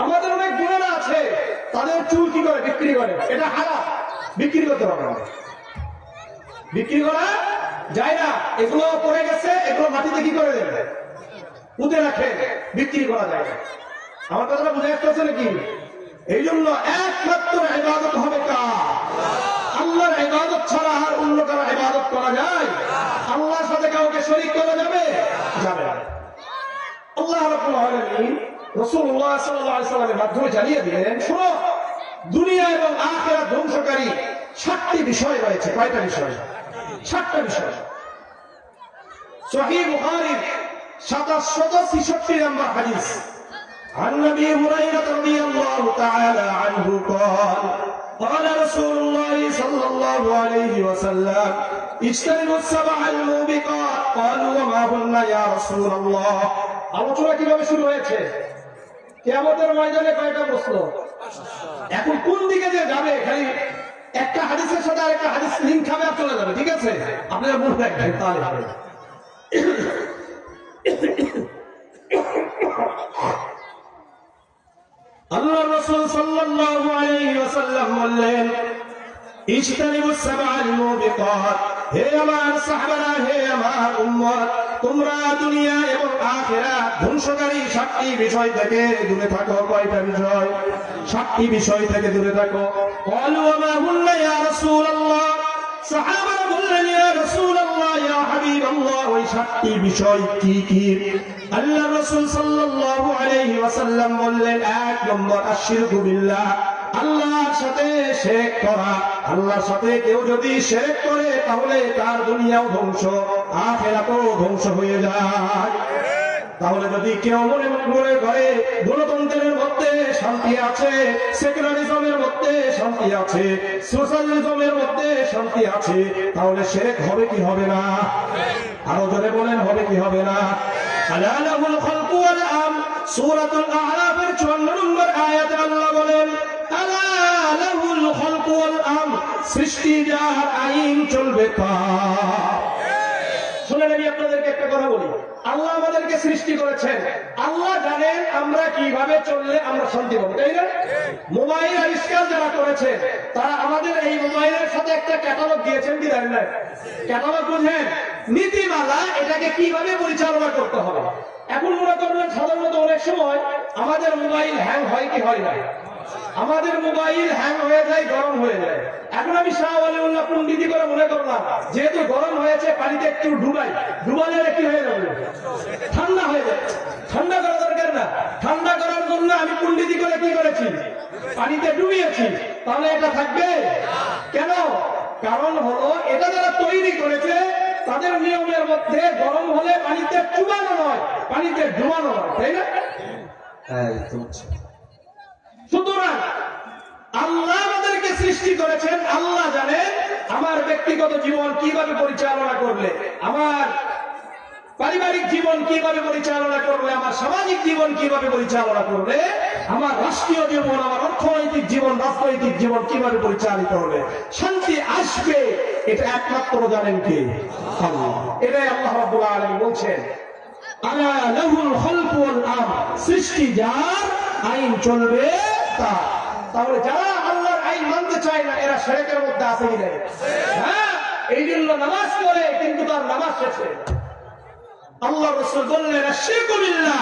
আমাদের অনেক বোনেরা আছে, তাদের চুল কি করে বিক্রি করে, এটা হারাম, বিক্রি করতে পারবে না, বিক্রি করা যায় না। এগুলো পড়ে গেছে, এগুলো মাটিতে কি করে দেবে? পুঁতে রাখে, বিক্রি করা যায় না। আমার কথাটা বুঝে আসতেছে নাকি? এই জন্য একমাত্র ইবাদত হবে কার? আল্লাহর ইবাদত ছাড়া আর অন্য কারো ইবাদত করা যায়? আল্লাহর সাথে কাউকে শরীক করা যাবে? যাবে না। আল্লাহ রাব্বুল আলামিন রাসূলুল্লাহ সাল্লাল্লাহু আলাইহি ওয়াসাল্লামের মাধ্যমে জানিয়ে দিলেন, শোনো, দুনিয়া এবং আখিরাত ধ্বংসকারী 7টি বিষয় রয়েছে। কয়টা বিষয়? 7টা বিষয়। সহিহ বুখারীর 766 নম্বর হাদিস, عن ابي هريره رضي الله تعالى عنه قال قال رسول الله صلى الله عليه وسلم اجتنبوا السبع الموبقات قالوا وما هن يا رسول الله। আলোচনা কিভাবে শুরু হয়েছে? কিয়ামতের ময়দানে কয়টা প্রশ্ন? এখন কোন দিকে যে যাবে, খালি একটা হাদিসের সাথে আরেকটা হাদিস লিংক খাবে আর চলে যাবে, ঠিক আছে? আপনারা মনে রাখবেন তাহলে হবে। আল্লাহর রাসূল সাল্লাল্লাহু আলাইহি ওয়াসাল্লাম বললেন, ইজতানিবুস সাবআল মুবিকাত, হে আমার সাহাবারা, হে আমার উম্মত, তোমরা দুনিয়া এবং আখিরাত ধ্বংসকারী 7টি বিষয় থেকে দূরে থাকো। কয়টা বিষয়? 7টি বিষয় থেকে দূরে থাকো। ক্বালু ওয়া মা হুন্না ইয়া রাসূলুল্লাহ, সাহাবারা বললেন, ইয়া রাসূলুল্লাহ, ইয়া হাবিবাল্লাহ, ওই 7টি বিষয় কি কি? আল্লাহর রাসূল সাল্লাল্লাহু আলাইহি ওয়াসাল্লাম বললেন, 1 নম্বর আশরিকু বিল্লাহ, আল্লাহর সাথে শিরক করা। আল্লাহর সাথে কেউ যদি শিরক করে তাহলে তার দুনিয়াও ধ্বংস, আখিরাতও ধ্বংস হয়ে যায়। তাহলে যদি কেউ মনে করে গণতন্ত্রের মধ্যে শান্তি আছে, সেকুলারিজমের মধ্যে শান্তি আছে, সোশ্যালিজমের মধ্যে শান্তি আছে, তাহলে শিরক হবে কি হবে না? আরো জোরে বলেন, হবে কি হবে না? আলা লাহুল খালকু ওয়াল আমর, সূরাতুল আ'রাফের 54 নম্বর আয়াতে আল্লাহ বলেন, আলা লাহুল খালকু ওয়াল আমর, সৃষ্টি যার, আইন চলবে তার। শুনেন, আমি আপনাদেরকে একটা কথা বলি, আল্লাহ আমাদেরকে সৃষ্টি করেছেন, আল্লাহ জানেন আমরা কিভাবে চললে আমরা শান্তি পাবো, তাই না? মোবাইল আবিষ্কার যারা করেছে তারা আমাদের এই মোবাইলের সাথে একটা ক্যাটালগ দিয়েছেন, কি জানেন না? ক্যাটালগ বুঝেন, নীতিমালা, এটাকে কিভাবে পরিচালনা করতে হবে। এখন মনে করবেন সাধারণত অনেক সময় আমাদের মোবাইল হ্যাং হয় কি হয় না? আমাদের মোবাইল হ্যাং হয়ে যায়, গরম হয়ে যায়। এখন আমি শাহ ওয়ালিউল্লাহ পণ্ডিতি করে মনে করলাম, যেহেতু গরম হয়েছে পানিতে একটু ডুবাই, ডুবালে কি হয়ে যাবে? ঠান্ডা হয়ে যাবে। ঠান্ডা করা দরকার না, ঠান্ডা করার জন্য আমি পণ্ডিতি করে কি করেছি? পানিতে ডুবিয়েছি। তাহলে এটা থাকবে কেন? কারণ হলো এটা যারা তৈরি করেছে তাদের নিয়মের মধ্যে গরম হলে পানিতে চুবানো নয়, পানিতে ডুবানো নয়, তাই না? সুতরাং আল্লাহ আমাদেরকে সৃষ্টি করেছেন, আল্লাহ জানেন আমার ব্যক্তিগত জীবন কিভাবে পরিচালনা করলে, আমার পারিবারিক জীবন কিভাবে পরিচালনা করলে, আমার সামাজিক জীবন কিভাবে পরিচালনা করলে, আমার রাষ্ট্রীয় জীবন, আমার অর্থনৈতিক জীবন, রাজনৈতিক জীবন কিভাবে পরিচালিত হলে শান্তি আসবে, এটা একমাত্র জানেন কে? আল্লাহ। এটাই আল্লাহ রাব্বুল আলামিন বলছেন, আলা লাহুল খালকু ওয়াল আমর, সৃষ্টি যার, আইন চলবে তার। তাহলে যারা আল্লাহর আইন মানতে চায় না এরা শিরকের মধ্যে আছে কি নাই? হ্যাঁ, এই জন্য নামাজ পড়ে কিন্তু তার নামাজ শেষে আল্লাহ রাসূল বললেন, আশরিকু বিল্লাহ,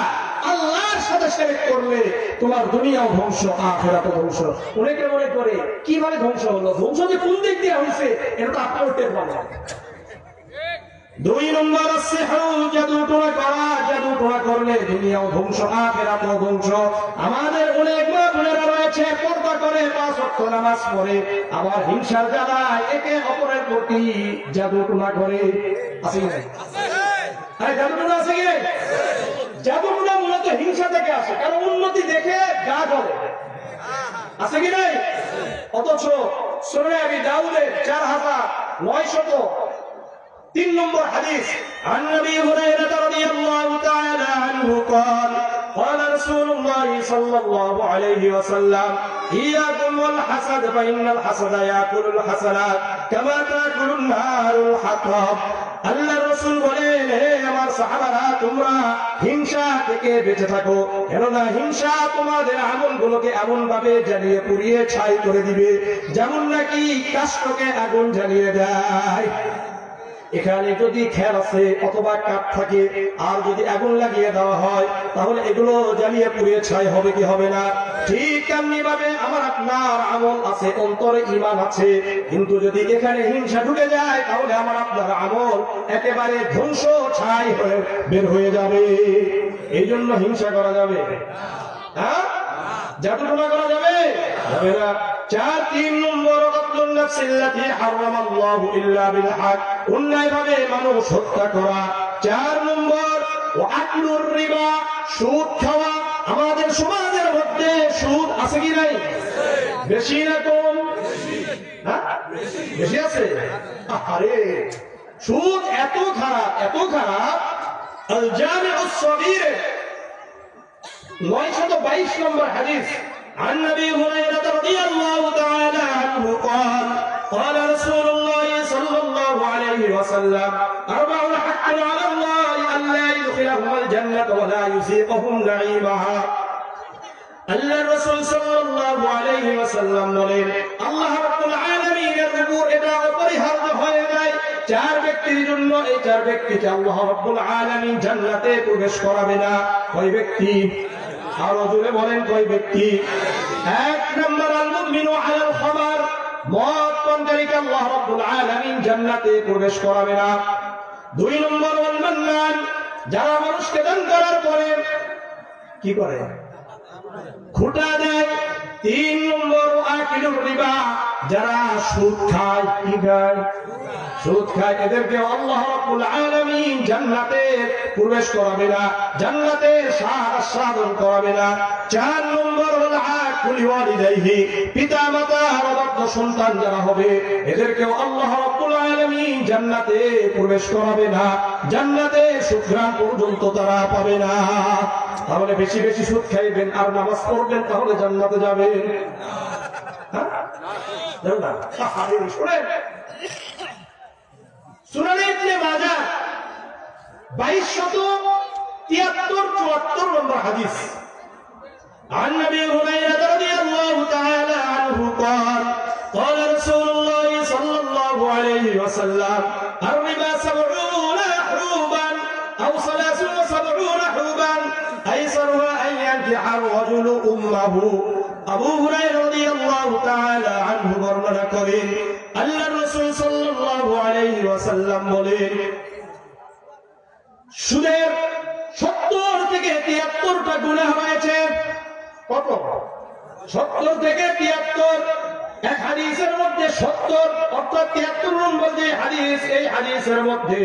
আল্লাহর সাথে শিরক করলে তোমার দুনিয়াও ধ্বংস, আখিরাতও ধ্বংস। অনেকে মনে করে কিভাবে ধ্বংস হলো, ধ্বংস যে কোন দিক দিয়ে হয়েছে এটা তো আপনার টের পাবেন। 2 নম্বর আছে জাদু টোনা করা, জাদু টোনা করলে দুনিয়াও ধ্বংস, আখিরাতও ধ্বংস। আমাদের অনেক মা বোনেরা রয়েছে পর্দা করে, 5 ওয়াক্ত নামাজ পড়ে, আবার হিংসার জ্বালায় একে অপরের প্রতি জাদু টোনা করে। আছে কি? হ্যাঁ, জাদু টোনা আছে কি? জাদু টোনা মূলত হিংসা থেকে আসে, কারণ উন্নতি দেখে গা জ্বলে। আছে কি নাই? অথচ সুনানে আবি দাউদে 4903 নম্বর হাদিস, عن ابي هريره رضي الله تعالى عنه قال قال رسول الله صلى الله عليه وسلم اياكم والحسد فان الحسد ياكل الحسنات كما تاكل النار الحطب। আল্লাহর রাসূল বলেন, হে আমার সাহাবারা, তোমরা হিংসা থেকে বেঁচে থাকো, কেননা হিংসা তোমাদের আমলগুলোকে এমন ভাবে জ্বালিয়ে পুড়িয়ে ছাই করে দিবে যেমন নাকি কাষ্ঠকে আগুন জ্বালিয়ে দেয়। এখানে যদি খেল আছে অথবা কাঠ থাকে আর যদি আগুন লাগিয়ে দেওয়া হয় তাহলে এগুলো জ্বালিয়ে পুড়িয়ে ছাই হবে কি হবে না? ঠিক তেমনি ভাবে আমার আপনার আমল আছে, অন্তরে ঈমান আছে, কিন্তু যদি এখানে হিংসা ঢুকে যায় তাহলে আমার আপনার আমল একেবারে ধ্বংস, ছাই হয়ে বের হয়ে যাবে। এই জন্য হিংসা করা যাবে? হ্যাঁ, জাদু টোনা করা যাবে? যাবে না। 3 নম্বর কতলুন নাফসিল্লাতি হারামাল্লাহু ইল্লা বিল হক, অন্যায়ভাবে মানুষ হত্যা করা। 4 নম্বর ওয়া আকলুর রিবা, সুদ খাওয়া। আমাদের সমাজের মধ্যে সুদ আছে কি নাই? বেশি না কম? হ্যাঁ, বেশি আছে। আরে সুদ এত খারাপ, এত খারাপ। আল জামিউস সগীর 922 নম্বর হাদিস, عن ابي هريره رضي الله تعالى عنه قال قال رسول الله صلى الله عليه وسلم 4 حق على الله ان لا يدخلهم الجنه ولا يذيقهم نعيمها। আল্লাহর রাসূল সাল্লাল্লাহু আলাইহি ওয়াসাল্লাম বলেন, আল্লাহ রাব্বুল আলামিনের উপর এটা অপরিহার্য হয়ে যায় 4 ব্যক্তির জন্য, এই 4 ব্যক্তিকে আল্লাহ রাব্বুল আলামিন জান্নাতে প্রবেশ করাবে না। কয় ব্যক্তি? আরো জোরে বলেন, কয় ব্যক্তি? 1 নম্বর আল মুমিনু আলাল খামার, মদ পানকারীকে আল্লাহ রাব্বুল আলামিন জান্নাতে প্রবেশ করাবে না। 2 নম্বর ওয়াল মান্নান, যারা মানুষকে দান করার পরে কি করে? খুঁটা দেয়। 3 নম্বর আকিলুর রিবা, যারা সুদ খায়, কি খায়? সুদ খায়, এদেরকে আল্লাহ রাব্বুল আলামিন জান্নাতে প্রবেশ করাবে না, জান্নাতে স্বাদ আস্বাদন করাবে না। 4 নম্বর হল আকুল ওয়ালিদাইহি, পিতা মাতার অবাধ্য সন্তান যারা হবে এদেরকে আল্লাহ রাব্বুল আলামিন জান্নাতে প্রবেশ করাবে না, জান্নাতে সুঘ্রাণ পর্যন্ত তারা পাবে না। তাহলে বেশি বেশি সুদ খাইবেন আর নামাজ পড়বেন, তাহলে জান্নাতে যাবেন? হ্যাঁ, যাবেন না? শুনেন, সুনানে ইবনে মাজাহ 2273 নম্বর হাদিস। عن ابي هريره رضي الله تعالى عنه قال قال رسول الله صلى الله عليه وسلم الربا 70 حوبا او 73 حوبا ايسرها ان ينكح الرجل امه। আবু হুরায়রা রাদিয়াল্লাহু তাআলা আনহু বর্ণনা করেন, আল্লাহর রাসূল সাল্লাল্লাহু আলাইহি ওয়াসাল্লাম বলেন, সুদের 70 থেকে 73টা গুনাহ রয়েছে। কত? 70 থেকে 73। এক হাদিসের মধ্যে 70 অর্থাৎ 73 নম্বর যে হাদিস, এই হাদিসের মধ্যে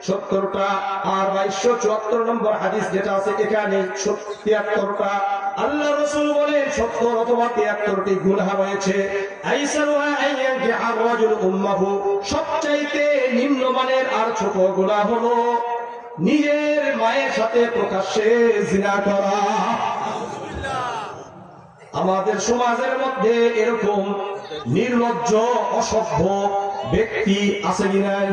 70টা, আর 2274 নম্বর হাদিস যেটা আছে এখানে 73টা। আল্লাহ রাসূল বলেন 70 অথবা 73টি গুনাহ রয়েছে। আইসারুহা আইয়ানকি আর-রাজুল উম্মাহু, সবচাইতে নিম্নমানের আর ছোট গুনাহ হলো নিজের মায়ের সাথে প্রকাশ্যে জিনা করা। আমাদের সমাজের মধ্যে এরকম নির্লজ্জ অসভ্য ব্যক্তি আছে কি নাই?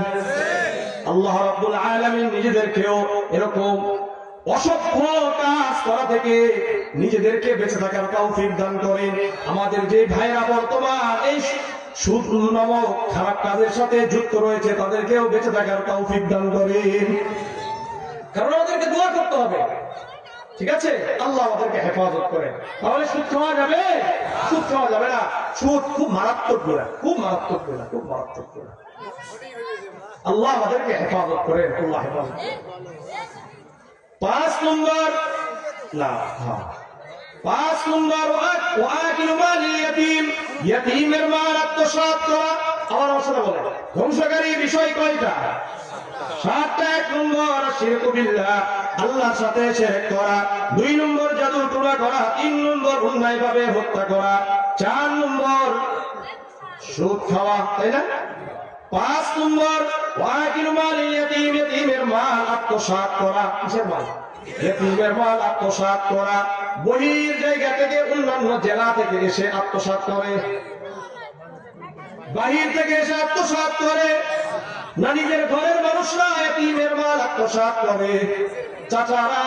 আল্লাহ রাব্বুল আলামিন নিজেদেরকেও এরকম অসভ্য কাজ করা থেকে নিজেদেরকে বেঁচে থাকার তৌফিক দান করেন। আমাদের যে ভাইরা বর্তমান এই সুদ নামক খারাপ কাজের সাথে যুক্ত রয়েছে তাদেরকেও বেঁচে থাকার তৌফিক দান করেন। কারণ আমাদেরকে দোয়া করতে হবে, ঠিক আছে? আল্লাহ আমাদেরকে হেফাজত করেন। তাহলে সুদ খাওয়া যাবে? সুদ খাওয়া যাবে না। সুদ খুব মারাত্মক গুনাহ, খুব মারাত্মক গুনাহ, খুব মারাত্মক গুনাহ। আল্লাহ আমাদেরকে হেফাজত করেন, আল্লাহ হেফাজত করেন। 5 নম্বর না, হ্যাঁ 5 নম্বর ওয়াকিলু মালিল ইয়াতীম, ইয়াতীমের মাল আত্মসাৎ করা। আমার অবস্থা বলে ধ্বংসকারী বিষয় কয়টা? 7টা। 1 নম্বর শিরকু বিল্লাহ, আল্লাহর সাথে শিরক করা। 2 নম্বর জাদু টোনা করা। 3 নম্বর অন্যায়ভাবে হত্যা করা। 4 নম্বর সুদ খাওয়া, তাই না? 5 নম্বর ওয়াকিলু মালিল ইয়াতীম, ইয়াতীমের মাল আত্মসাৎ করা। কিসের মাল? ইয়াতীমের মাল আত্মসাৎ করা। বহির জায়গা থেকে, অন্যান্য জেলা থেকে এসে আত্মসাৎ করে, বাহির থেকে এসে আত্মসাৎ করে। না নিজের ঘরের মানুষরা ইয়াতীমের মাল আত্মসাৎ করে, চাচারা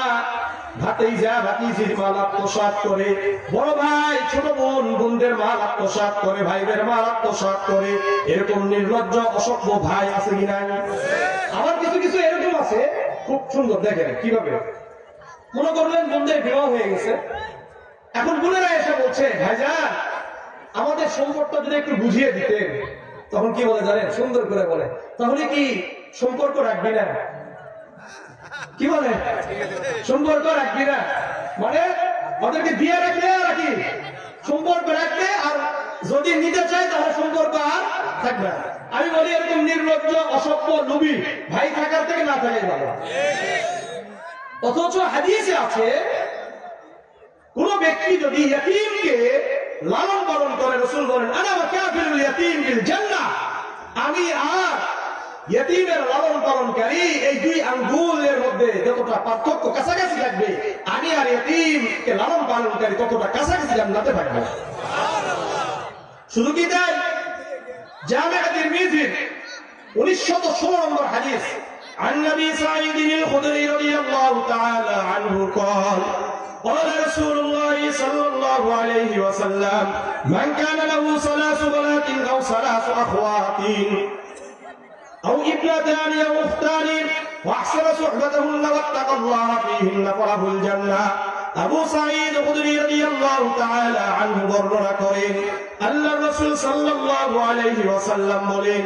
ভাতিজা ভাতিজির মাল আত্মসাৎ করে, বড় ভাই ছোট বোন বোনদের মাল আত্মসাৎ করে, ভাইদের মাল আত্মসাৎ করে। এরকম নির্লজ্জ অসভ্য ভাই আছে কিনা? আবার কিছু কিছু এরকম আছে, খুব সুন্দর। দেখেন কিভাবে, মনে করলেন বোনদের বিবাহ হয়ে গেছে, এখন বোনেরা এসে বলছে ভাইজান আমাদের সম্পর্কটা যদি একটু বুঝিয়ে দিতেন। তখন কি বলে জানেন? সুন্দর করে বলে, তাহলে কি সম্পর্ক রাখবি না? কি বলে? সম্পর্ক রাখবি না মানে ওদেরকে দিয়ে রাখলে রাখি, সম্পর্ক রাখবে, আর যদি নিতে চাই তাহলে সম্পর্ক আর থাকবে না। আমি বলি এরকম নির্লজ্জ অসভ্য লোভী ভাই থাকার থেকে না থাকাই ভালো। অথচ হাদিসে আছে কোন ব্যক্তি যদি ইয়াতীমকে লালন পালন করে, রাসূল বলেন আনা ওয়া কাফিলুল ইয়াতীম বিল জান্নাহ, আমি আর ইয়াতীমের লালন পালনকারী এই 2 আঙ্গুলের মধ্যে যতটা পার্থক্য কাছাকাছি থাকবে, আমি আর ইয়াতীমকে লালন পালনকারী ততটা কাছাকাছি জান্নাতে থাকবো। শুধু কি তাই? জামে তিরমিজি 1916 নম্বর হাদিস। عن نبي سعيد الخدري رضي الله تعالى عنه قال قال رسول الله صلى الله عليه وسلم من كان له 3 بنات أو 3 أخوات أو ابنتان أو أختان وأحسن صحبتهن واتقى الله فيهن فله الجنة। আবু সাঈদ খুদরী রাদিয়াল্লাহু তাআলা আনহু বর্ণনা করেন, আল্লাহর রাসূল সাল্লাল্লাহু আলাইহি ওয়াসাল্লাম বলেন,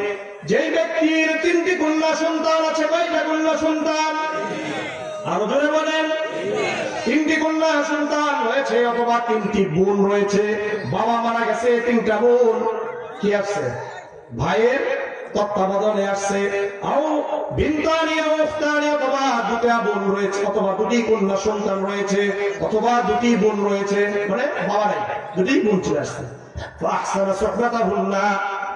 যেই ব্যক্তির 3টি কন্যা সন্তান আছে, কয়টা কন্যা সন্তান? আরো জোরে বলেন। তিনটি কন্যা সন্তান রয়েছে অথবা তিনটি বোন রয়েছে, বাবা মারা গেছে, তিনটা বোন কি আসছে ভাইয়ের তত্ত্বাবধানে আসছে, অথবা দুটা বোন রয়েছে অথবা দুটি কন্যা সন্তান রয়েছে অথবা দুটি বোন রয়েছে, মানে বাবা নাই, দুটি বোন চলে আসছে।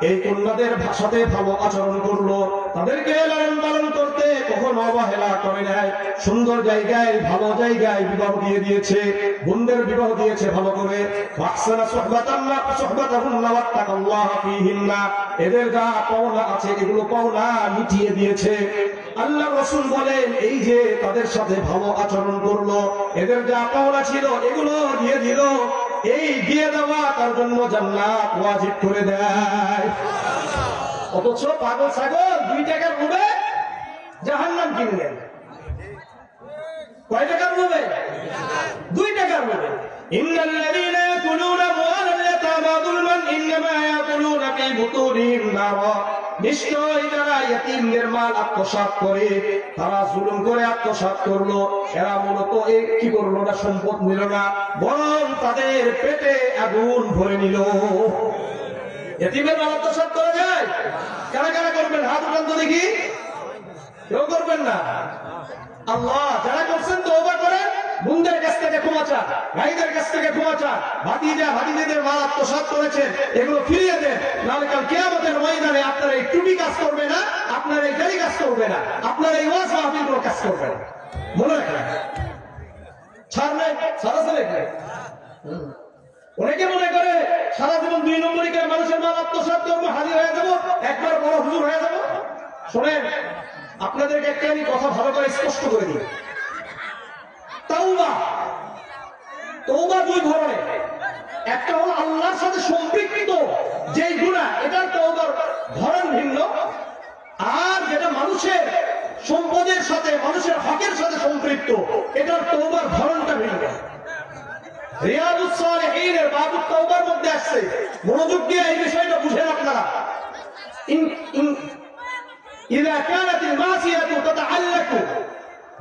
এই কন্যাদের সাথে ভালো আচরণ করলো, তাদেরকে লালন পালন করতে কখনো অবহেলা করে নাই, সুন্দর জায়গায় ভালো জায়গায় বিবাহ দিয়ে দিয়েছে, বোনদের বিবাহ দিয়েছে ভালো করে। এদের যা পাওনা আছে এগুলো পাওনা মিটিয়ে দিয়েছে। আল্লাহ রাসূল বলেন এই যে তাদের সাথে ভালো আচরণ করলো, এদের যা পাওনা ছিল এগুলো দিয়ে দিল, এই দিয়ে দেওয়া তার জন্য জান্নাত ওয়াজিব করে দেয়। অথচ পাগল ছাগল 2 টাকার লোভে জাহান্নাম কিনলেন। কয় টাকার লোভে? 2 টাকার লোভে। ইন্নাল্লাযীনা ইয়াকুলুনা আমওয়ালাল ইয়াতামা যুলমান ইন্নামা ইয়াকুলুনা ফী বুতুনিহিম নারা। নিশ্চয় যারা ইতিমদের মাল আত্মসাৎ করে, তারা জুলুম করে আত্মসাৎ করলো, এরা মূলত এই কি করলো না, সম্পদ নিল না, বরং তাদের পেটে আগুন ভরে নিল। ইতিমের মাল আত্মসাৎ করা যায়? কারা কারা করবেন? হাত উঠান তো দেখি। কেউ করবেন না? আল্লাহ যারা করছেন তওবা করেন, বোনদের কাছ থেকে ক্ষমা চান, ভাইদের কাছ থেকে ক্ষমা চান, ভাতিজাদের মাল আত্মসাৎ করেছেন এগুলো ফিরিয়ে দেন, নাহলে কাল কিয়ামতের ময়দানে আপনার এই টুপি কাজ করবে না, আপনার এই গাড়ি কাজ করবে না, আপনার এই ওয়াজ মাহফিল কোনো কাজ করবে না। মনে রাখবেন, ছাড় নাই, ছাড়া ছেলে নাই। অনেকে মনে করে সারা জীবন 2 নম্বরই করে মানুষের মাল আত্মসাৎ করবো, হাজির হয়ে যাবো, একবার বড় হুজুর হয়ে যাবো। শোনেন, আপনাদেরকে একটা আমি কথা ভালো করে স্পষ্ট করে দিই। তওবা 2 ধরনের, একটা হলো আল্লাহর সাথে সম্পৃক্ত যেই গুনাহ, এটার তওবার ধরন ভিন্ন, আর যেটা মানুষের সম্পদের সাথে, মানুষের হকের সাথে সম্পৃক্ত, এটার তওবার ধরনটা ভিন্ন। রিয়াদুস সালিহিনের বাবুত তওবার মধ্যে আসছে, মনোযোগ দিয়ে এই বিষয়টা বুঝেন আপনারা। إذا كانت المعصية تتعلق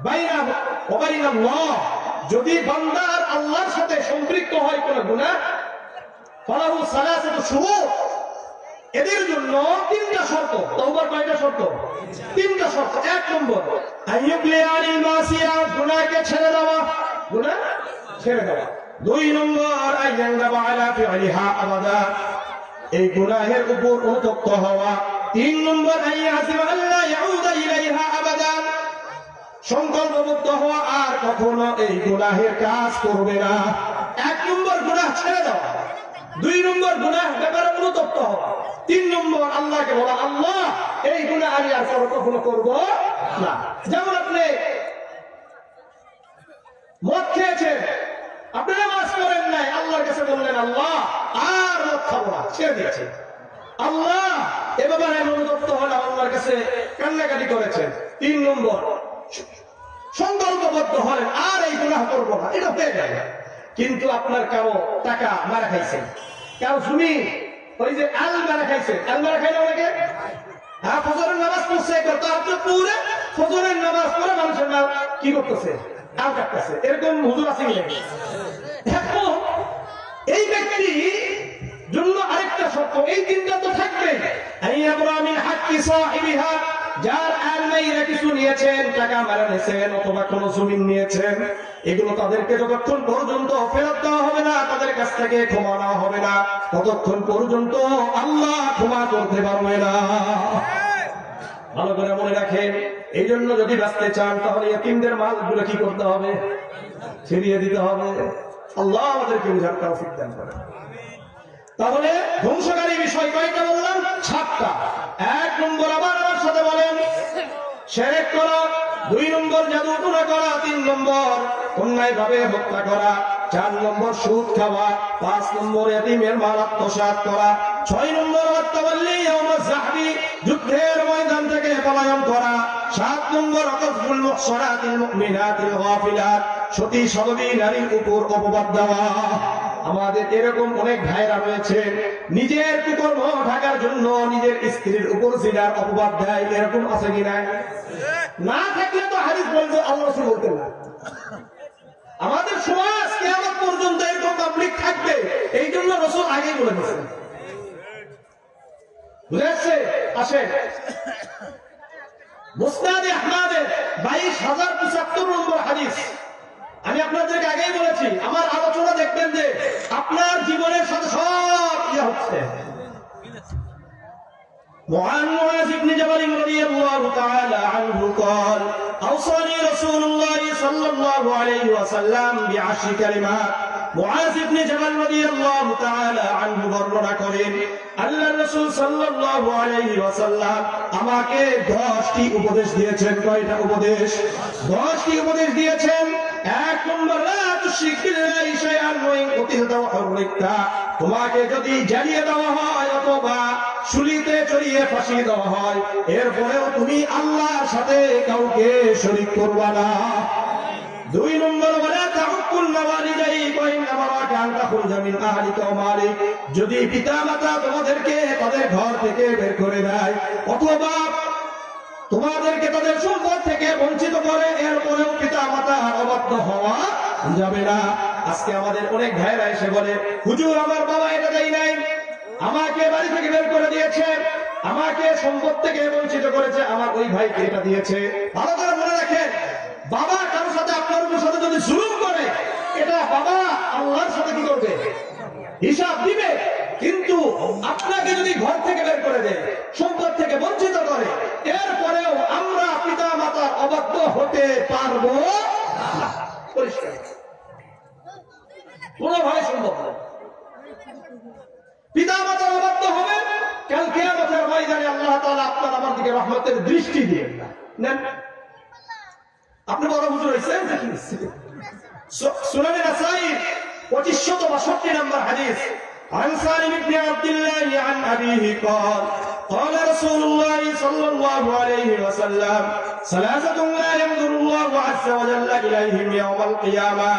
بينه وبين الله, যদি বান্দা আর আল্লাহর সাথে সম্পৃক্ত হয় কোন গুনাহ, ফালাহু সালাসাতু শুরুত, এদের জন্য 3টা শর্ত। তওবার কয়টা শর্ত? 3টা শর্ত। 1 নম্বর আইয়ুবলি আনিল মাসিয়া, গুনাহকে ছেড়ে দেওয়া, গুনাহ ছেড়ে দেওয়া। 2 নম্বর আইয়ানবা আলা ফিআলিহা আবাদা, এই গুনাহের উপর অনুতপ্ত হওয়া। 3 নম্বর আইয়াসিবা আল্লাহ ইয়াউদা ইলাইহা আবাদান, সংকল্পবদ্ধ হওয়া আর কখনো এই গুনাহের কাজ করবে না। 1 নম্বর গুনাহ ছেড়ে দেওয়া, 2 নম্বর গুনাহ ব্যাপারে অনুতপ্ত হওয়া, 3 নম্বর আল্লাহকে বলা আল্লাহ এই গুনাহ আমি আর কখনো করব না। যেমন আপনি মদ খেয়েছেন, আপনি নামাজ পড়েন নাই, আল্লাহর কাছে বললেন আল্লাহ আর মদ খাবো না, ছেড়ে দিয়েছেন। আল্লাহ এ ব্যাপারে অনুতপ্ত হলে আল্লাহর কাছে কান্নাকাটি করেছেন। 3 নম্বর সংকল্পবদ্ধ হলেন আর এই গুনাহ করবো না, এটা হয়ে যায়। কিন্তু আপনার কারো টাকা মারা খাইছেন, কারো জমি ওই যে আল মারা খাইছেন, আল মারা খাইলে অনেকে ফজরের নামাজ পড়ছে, আপনি পুরো ফজরের নামাজ পড়ে মানুষের নাম কি করতেছে, আল কাটতেছে, এরকম হুজুর আছে। এখন এই ব্যক্তি জন্য আরেকটা শর্ত, এই 3টা তো থাকবে। যার আলমাইরা কিছু নিয়েছেন, টাকা মারা নিয়েছেন অথবা কোন জমিন নিয়েছেন, এগুলো তাদেরকে যতক্ষণ পর্যন্ত ফেরত দেওয়া হবে না, তাদের কাছ থেকে ক্ষমা নেওয়া হবে না, ততক্ষণ পর্যন্ত আল্লাহ ক্ষমা করতে পারবে না। ভালো করে মনে রাখেন, এই জন্য যদি বাঁচতে চান তাহলে ইতিমদের মালগুলো কি করতে হবে, ছেড়িয়ে দিতে হবে। আল্লাহ আমাদেরকে বুঝার তৌফিক দান করেন। তাহলে ধ্বংসকারী বিষয় কয়টা বললাম? 7টা। 1 নম্বর আবার আমার সাথে বলেন শিরক করা, 2 নম্বর জাদুটোনা করা, 3 নম্বর অন্যায়ভাবে হত্যা করা, 4 নম্বর সুদ খাওয়া, 5 নম্বর ইতিমের মাল আত্মসাৎ করা, 6 নম্বর ওয়াতাওয়াল্লি ইয়াউমাজ যাহবি, যুদ্ধের ময়দান থেকে পলায়ন করা, 7 নম্বর আকাফুল মুহসানাতিল মুমিনাতিল গাফিলাত, সতী সদবী নারীর উপর অপবাদ দেওয়া। আমাদের এরকম অনেক ভাইরা রয়েছে, নিজের কুকর্ম ঢাকার জন্য নিজের স্ত্রীর উপর জিনার অপবাদ দেয়, এরকম আছে কিনা? না থাকলে তো হাদিস বলতো, আল্লাহ রাসূল বলতেন না। আমাদের সমাজ কিয়ামত পর্যন্ত এরকম পাবলিক থাকবে, এই জন্য রাসূল আগেই বলে দিয়েছেন। বুঝেছে? আসেন, মুসনাদে আহমদের 22,075 নম্বর হাদিস। আমি আপনাদেরকে আগেই বলেছি, আমার আলোচনা দেখবেন যে আপনার জীবনের সাথে সব ইয়ে হচ্ছে। وعن معاذ بن جبل رضي الله تعالى عنه قال أوصاني رسول الله صلى الله عليه وسلم ب10 كلمات। মুআয ইবনে জাবাল রাদিয়াল্লাহু তাআলা আনহু বর্ণনা করেন, আল্লাহর রাসূল সাল্লাল্লাহু আলাইহি ওয়াসাল্লাম আমাকে 10টি উপদেশ দিয়েছেন। কয়টা উপদেশ? 10টি উপদেশ দিয়েছেন। এক নম্বর, লা তুশরিক বিল্লাহি শাইআন ওয়া ইন কুতিলতা ওয়া হুররিকতা। তোমাকে যদি জ্বালিয়ে দেওয়া হয় অথবা শুলিতে চড়িয়ে ফাঁসি দেওয়া হয়, এরপরেও তুমি আল্লাহর সাথে কাউকে শরীক করবা না। 2 নম্বর, ওয়ালা তাহুকুল মাওয়ালিদাইক ওয়া ইন আমারাকা আন তাখরুজা মিন আহলিকা ওয়া মালিক। যদি পিতামাতা তোমাদেরকে তাদের ঘর থেকে বের করে দেয় অথবা তোমাদেরকে তাদের সম্পদ থেকে বঞ্চিত করে, এরপরেও পিতামাতার অবাধ্য হওয়া যাবে না। আজকে আমাদের অনেক ভাইরা এসে বলে, হুজুর আমার বাবা এটা দেয় নাই, আমাকে বাড়ি থেকে বের করে দিয়েছে, আমাকে সম্পদ থেকে বঞ্চিত করেছে, আমার ওই ভাইকে এটা দিয়েছে। ভালো করে মনে রাখেন, বাবা কারোর সাথে আপনার সাথে যদি জুলুম করে, এটা বাবা আল্লাহর সাথে কি করবে? হিসাব দিবে। কিন্তু আপনাকে যদি ঘর থেকে বের করে দেয়, সম্পদ থেকে বঞ্চিত করে, এরপরেও আমরা পিতা মাতার অবাধ্য হতে পারবো না। পরিষ্কার, কোনোভাবে সম্ভব না। পিতা মাতার অবাধ্য হবে, কাল কিয়ামতের ময়দানে আল্লাহ তাআলা আপনার আমার দিকে রহমতের দৃষ্টি দিবেন না। নেন, আপনি বড় হুজুর হইছেন। সুনানে নাসাই 2562 নম্বর হাদিস। عن سالم بن عبد الله عن أبيه قال قال رسول الله صلى الله عليه وسلم ثلاثة لا ينظر الله عز وجل إليهم يوم القيامة।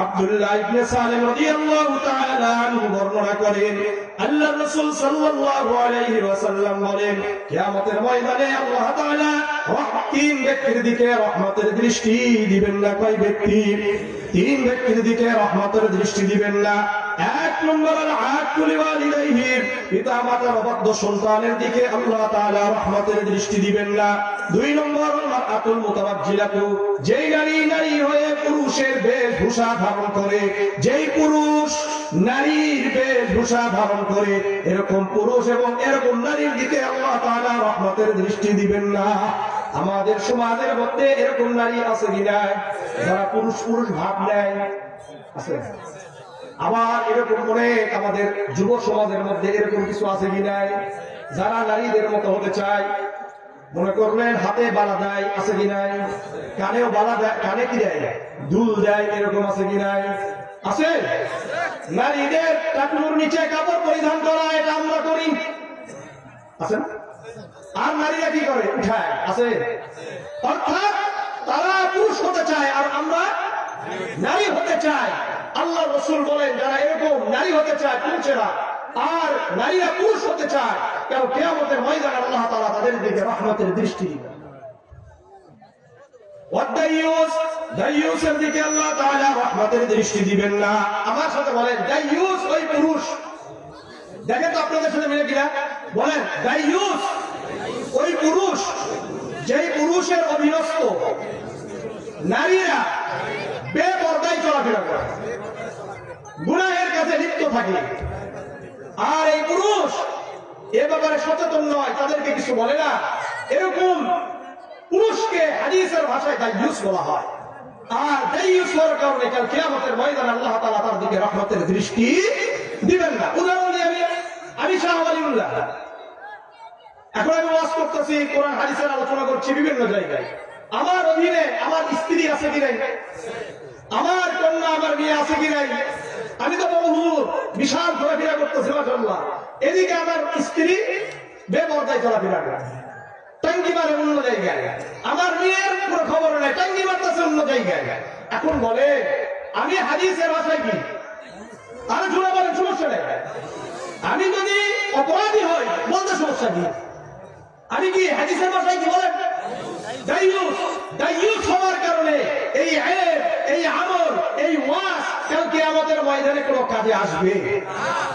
আব্দুল্লাহ ইবনে সালেম রাদিয়াল্লাহু তাআলা আনহু বর্ণনা করেন, আল্লাহর রাসূল সাল্লাল্লাহু আলাইহি ওয়াসাল্লাম বলেন, কিয়ামতের ময়দানে আল্লাহ তাআলা 3 ব্যক্তির দিকে রহমতের দৃষ্টি দিবেন না। কয় ব্যক্তি? 3 ব্যক্তির দিকে রহমতের দৃষ্টি দিবেন না। 1 নম্বর, আল-আকুল ওয়ালিদাইহি, পিতামাতার অবাধ্য সন্তানের দিকে আল্লাহ তাআলা রহমতের দৃষ্টি দিবেন না। 2 নম্বর, মারআতুল মুতাওয়াজ্জিলাতু, যেই নারী হয়ে পুরুষের বেশভূষা ধারণ করে, যেই পুরুষ নারীর বেশভূষা ধারণ করে, এরকম পুরুষ এবং এরকম নারীর দিকে আল্লাহ তাআলা রহমতের দৃষ্টি দিবেন না। আমাদের সমাজের মধ্যে এরকম নারী আছে কি নাই, যারা পুরুষ পুরুষ ভাব নেয়? আছে। আবার এরকম অনেক আমাদের যুব সমাজের মধ্যে এরকম কিছু আছে কি নাই, যারা নারীদের মতো হতে চায়। মনে করলেন হাতে বালা দেয়, আছে কি নাই? কানেও বালা দেয়, কানে কি দেয়? দুল দেয়, এরকম আছে কি নাই? আছে। নারীদের টাকনুর নিচে কাপড় পরিধান করা, এটা আমরা করি, আছে না? আর নারীরা কি করে? উঠায়, আছে। অর্থাৎ তারা পুরুষ হতে চায় আর আমরা নারী হতে চাই। আল্লাহ রাসূল বলেন, যারা এরকম নারী হতে চায় পুরুষেরা, আর নারীরা পুরুষ হতে চায়, কারণ কিয়ামতের ময়দানে আল্লাহ তাআলা তাদের দিকে রহমতের দৃষ্টি দিবেন। ওয়াদাইয়ুস, দাইয়ুসের দিকে আল্লাহ তাআলা রহমতের দৃষ্টি দিবেন না। আমার সাথে বলেন, দাইয়ুস ওই পুরুষ। দেখেন তো আপনাদের সাথে মিলে কিনা? বলেন, দাইয়ুস ওই পুরুষ যেই পুরুষের অধীনস্থ নারীরা বেপরদায় চলাফেরা করে, গুনাহের কাছে লিপ্ত থাকে, আর এই পুরুষ এ ব্যাপারে সচেতন নয়, তাদেরকে কিছু বলে না, এরকম পুরুষকে হাদিসের ভাষায় দাইয়ুস বলা হয়। আর দাইয়ুস হওয়ার কারণে কাল কিয়ামতের ময়দানে আল্লাহ তাআলা তার দিকে রহমতের দৃষ্টি দিবেন না। উদাহরণ দিই, আমি শাহ ওয়ালিউল্লাহ, এখন আমি ওয়াজ করতেছি, কোরআন হাদিসের আলোচনা করছি বিভিন্ন জায়গায়। আমার অধীনে আমার স্ত্রী আছে কি নাই, আমার কন্যা আমার মেয়ে আছে কি নাই, আমি তো বড় হুজুর, বিশাল ঘোরাফেরা করতেছি মাশাআল্লাহ, এদিকে আমার স্ত্রী বেপরদায় চলাফেরা করে, টাঙ্গি মারে অন্য জায়গায়, আমার মেয়ের কোনো খবর নাই, টাঙ্গি মারতেছে অন্য জায়গায়। এখন বলে আমি হাদিসের ভাষায় কি? আরে জোরে বলেন, সমস্যা নেই। আমি যদি অপরাধী হই বলতে সমস্যা কি? আমি কি হাদিসের ভাষায় কি বলেন? দায়ুস হওয়ার কারণে এই ইলম, এই আমল, এই ওয়াজ কাল কিয়ামতের ময়দানে কোনো কাজে আসবে?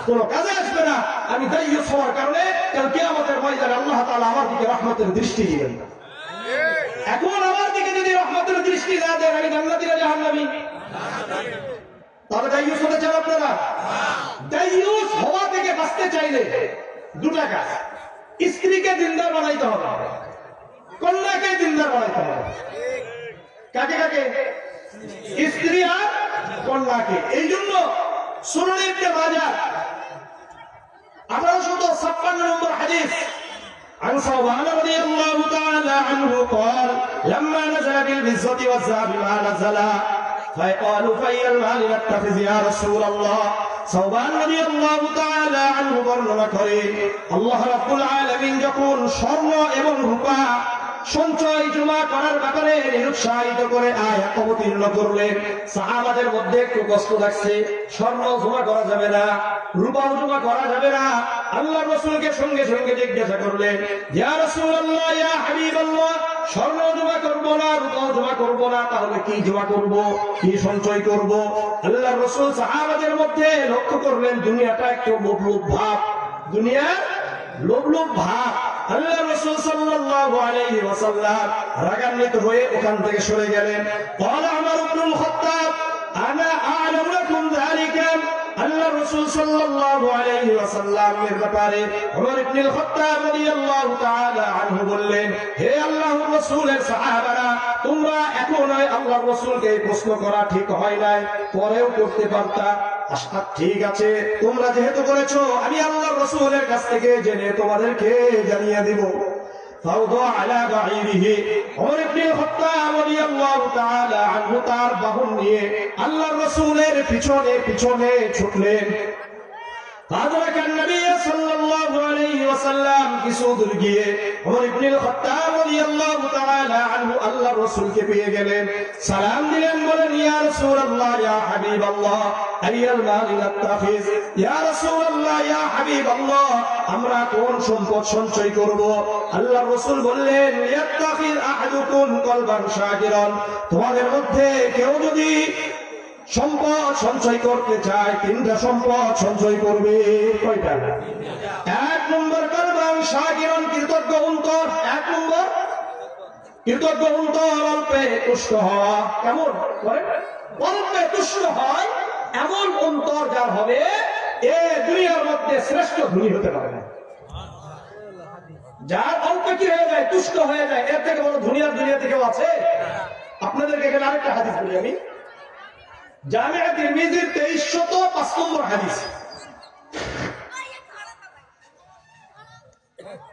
কোনো কাজে আসবে না। আমি দায়ুস হওয়ার কারণে কাল কিয়ামতের ময়দানে আল্লাহ তাআলা আমার দিকে রহমতের দৃষ্টি দিবেন। এখন আমার দিকে যদি রহমতের দৃষ্টি না দেন, আমি জান্নাতি না জাহান্নামী? তাহলে দায়ুস হতে চান আপনারা? দায়ুস হওয়া থেকে বাঁচতে চাইলে দুটা কাজ। স্ত্রীকে দিনদার বানাইতে হবে, কন্যাকে দিনদার বানাইতে হবে। কাকে কাকে? স্ত্রী আর কন্যাকে। এই জন্য সুনান ইবনে মাজাহ 1856 নম্বর হাদিস عن ثوبان رضي الله تعالى عنه قال لما نزل بالعزة والذهب ما نزل فقالوا فأي المال نتخذ يا رسول الله। ثوبان রাদিয়াল্লাহু তাআলা আনহু বর্ণনা করেন, আল্লাহ রাব্বুল আলামিন যখন স্বর্ণ এবং রূপা সঞ্চয় জমা করার ব্যাপারে নিরুৎসাহিত করে আয়াত অবতীর্ণ করলেন, সাহাবাদের মধ্যে একটু কষ্ট লাগছে। স্বর্ণ জমা করা যাবে না, রূপাও জমা করা যাবে না। আল্লাহ রাসূলকে সঙ্গে সঙ্গে জিজ্ঞাসা করলেন, ইয়া রাসূলুল্লাহ, ইয়া হাবিবাল্লাহ, স্বর্ণ জমা করব না, রূপাও জমা করব না, তাহলে কি জমা করব, কি সঞ্চয় করব? আল্লাহ রাসূল সাহাবাদের মধ্যে লক্ষ্য করলেন দুনিয়াটা একটু লোভ ভাব, দুনিয়ার লোভ ভাব। আল্লাহ রাসূল সাল্লাল্লাহু আলাইহি ওয়াসাল্লাম রাগান্বিত হয়ে ওখান থেকে সরে গেলেন। ক্বালা উমর ইবনুল খাত্তাব আনা আ'লামু লাকুম যালিকা। আল্লাহ রাসূল সাল্লাল্লাহু আলাইহি ওয়াসাল্লামের ব্যাপারে উমর ইবনুল খাত্তাব রাদিয়াল্লাহু তাআলা আনহু বললেন, হে আল্লাহর রাসূলের সাহাবারা, তোমরা এখন আল্লাহর রাসূলকে প্রশ্ন করা ঠিক হয় নাই, পরেও করতে পারতা। আচ্ছা ঠিক আছে, তোমরা যেহেতু করেছো, আমি আল্লাহর রাসূলের কাছ থেকে জেনে তোমাদেরকে জানিয়ে দিব। ফাওদা আলা বাঈরিহি, উমর ইবনুল খাত্তাব রাদিয়াল্লাহু তাআলা আনহু তার বাহন নিয়ে আল্লাহর রাসূলের পিছনে পিছনে ছুটলেন। ফাদরাকা নবী সাল্লাল্লাহু আলাইহি ওয়াসাল্লাম কিছু দূর গিয়ে উমর ইবনুল খাত্তাব রাদিয়াল্লাহু তাআলা আনহু আল্লাহর রাসূলকে পেয়ে গেলেন, সালাম দিলেন, বলেন, ইয়া রাসূলুল্লাহ, ইয়া হাবিবাল্লাহ, আইয়াল মাল নাত্তাখিজ। ইয়া রাসূলুল্লাহ, ইয়া হাবিবাল্লাহ, আমরা কোন সম্পদ সঞ্চয় করব? আল্লাহর রাসূল বললেন, ইয়াত্তাখিজ আহাদুকুম কলবান শাকিরান, তোমাদের মধ্যে কেউ যদি সম্পদ সঞ্চয় করতে চায়, তিনটা সম্পদ সঞ্চয় করবে। কয়টা? এক নম্বর কলবান শাকিরান, কৃতজ্ঞ অন্তর। এক নম্বর কৃতজ্ঞ অন্তর, অল্পে তুষ্ট হওয়া। কেমন করে অল্পে তুষ্ট হয় এমন অন্তর যার হবে, এ দুনিয়ার মধ্যে শ্রেষ্ঠ ধনী হতে পারে না। যার অল্পে কি হয়ে যায়, তুষ্ট হয়ে যায়, এর থেকে বড় দুনিয়ার দুনিয়াতে কেউ আছে? আপনাদেরকে এখানে আরেকটা হাদিস বলি আমি, জামিয়া তিরমিজির 2305 নম্বর হাদিস।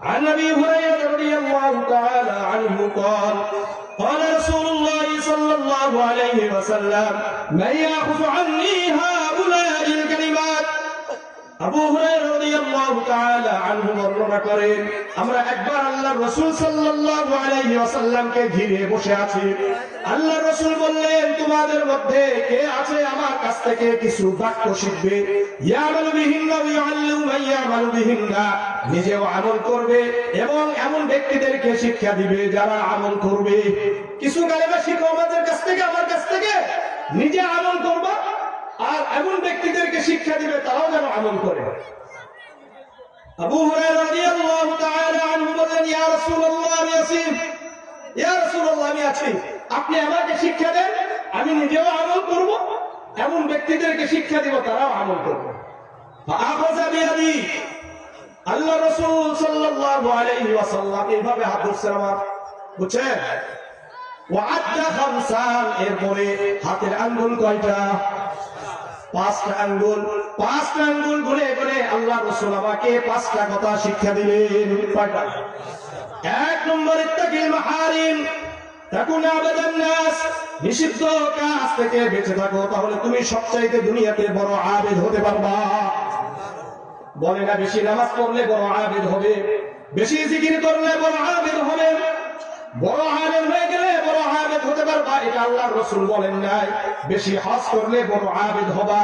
عن ابي هريره رضي الله تعالى عنه قال قال رسول الله صلى الله عليه وسلم من ياخذ عني هؤلاء الكلمات। আবু হুরায়রা রাদিয়াল্লাহু তাআলা আনহু বর্ণনা করেন, আমরা একবার আল্লাহর রাসূল সাল্লাল্লাহু আলাইহি ওয়াসাল্লামকে ঘিরে বসে আছি। আল্লাহর রাসূল বললেন, তোমাদের মধ্যে কে আছে আমার কাছ থেকে কিছু বাক্য শিখবে? ইয়ামালু বিহিন্না ওয়া ইউআল্লিমু মান ইয়ামালু বিহিন্না, নিজেও আমল করবে এবং এমন ব্যক্তিদেরকে শিক্ষা দিবে যারা আমল করবে। কিছু কালেমা শিখো আমাদের কাছ থেকে, আমার কাছ থেকে, নিজে আমল করবা আর এমন ব্যক্তিদেরকে শিক্ষা দিবে তারাও যেন আমল করে। আবু হুরায়রা রাদিয়াল্লাহু তাআলা আনহু বলেন, ইয়া রাসূলুল্লাহ, আমি আছি। ইয়া রাসূলুল্লাহ, আমি আছি, আপনি আমাকে শিক্ষা দেন, আমি নিজেও আমল করব, এমন ব্যক্তিদেরকে শিক্ষা দিব তারাও আমল করবে। ফাআখাযা বিয়াদি, আল্লাহ রাসূল সাল্লাল্লাহু আলাইহি ওয়াসাল্লাম এইভাবে হাত ধরছেন আমার, বুঝছেন? ওয়াআদ্দা খামসান, এরপরে হাতের আঙ্গুল কয়টা? 5টা আঙ্গুল। 5টা আঙ্গুল গুনে গুনে আল্লাহ রাসূল আমাকে 5টা কথা শিক্ষা দিলেন। কয়টা? 1 নম্বর, ইত্তাকিল মাহারিম তাকুনা আবাদান নাস, নিষিদ্ধ কাজ থেকে বেঁচে থাকো, তাহলে তুমি সবচাইতে দুনিয়াতে বড় আবেদ হতে পারবা। বলে না, বেশি নামাজ পড়লে বড় আবেদ হবে, বেশি জিকির করলে বড় আবেদ হবে, বড় আলেম হয়ে গেলে বড় আবেদ হতে পারবা, এটা আল্লাহর রাসূল বলেন নাই। বেশি হজ করলে বড় আবেদ হবা,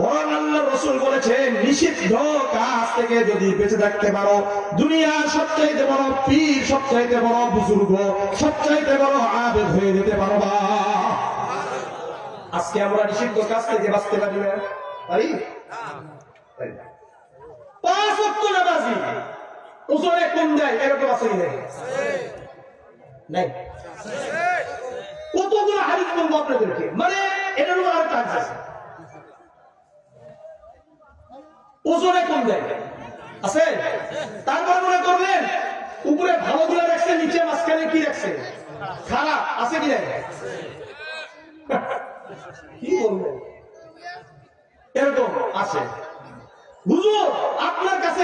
বরং আল্লাহ রাসূল বলেছেন নিষিদ্ধ কাজ থেকে যদি বেঁচে থাকতে পারো দুনিয়ার সবচাইতে বড় পীর, সবচাইতে বড় বুজুর্গ, সবচাইতে বড় আবেদ হয়ে যেতে পারবা। আজকে আমরা নিষিদ্ধ কাজ থেকে বাঁচতে পারি না? পারি? পাঁচ ওয়াক্ত নামাজি ওজনে কম যায় এরকম আছে কি নাই? কতগুলো হাদিস বলবো আপনাদেরকে, মানে এটার উপর আর কাজ আছে। ওজনে কম যায় আছে, তারপর মনে করবেন উপরে ভালো গুলো রাখছে, নিচে মাঝখানে কি রাখছে খারাপ আছে কি নাই? কি বলবেন? এরকম আছে। হুজুর আপনার কাছে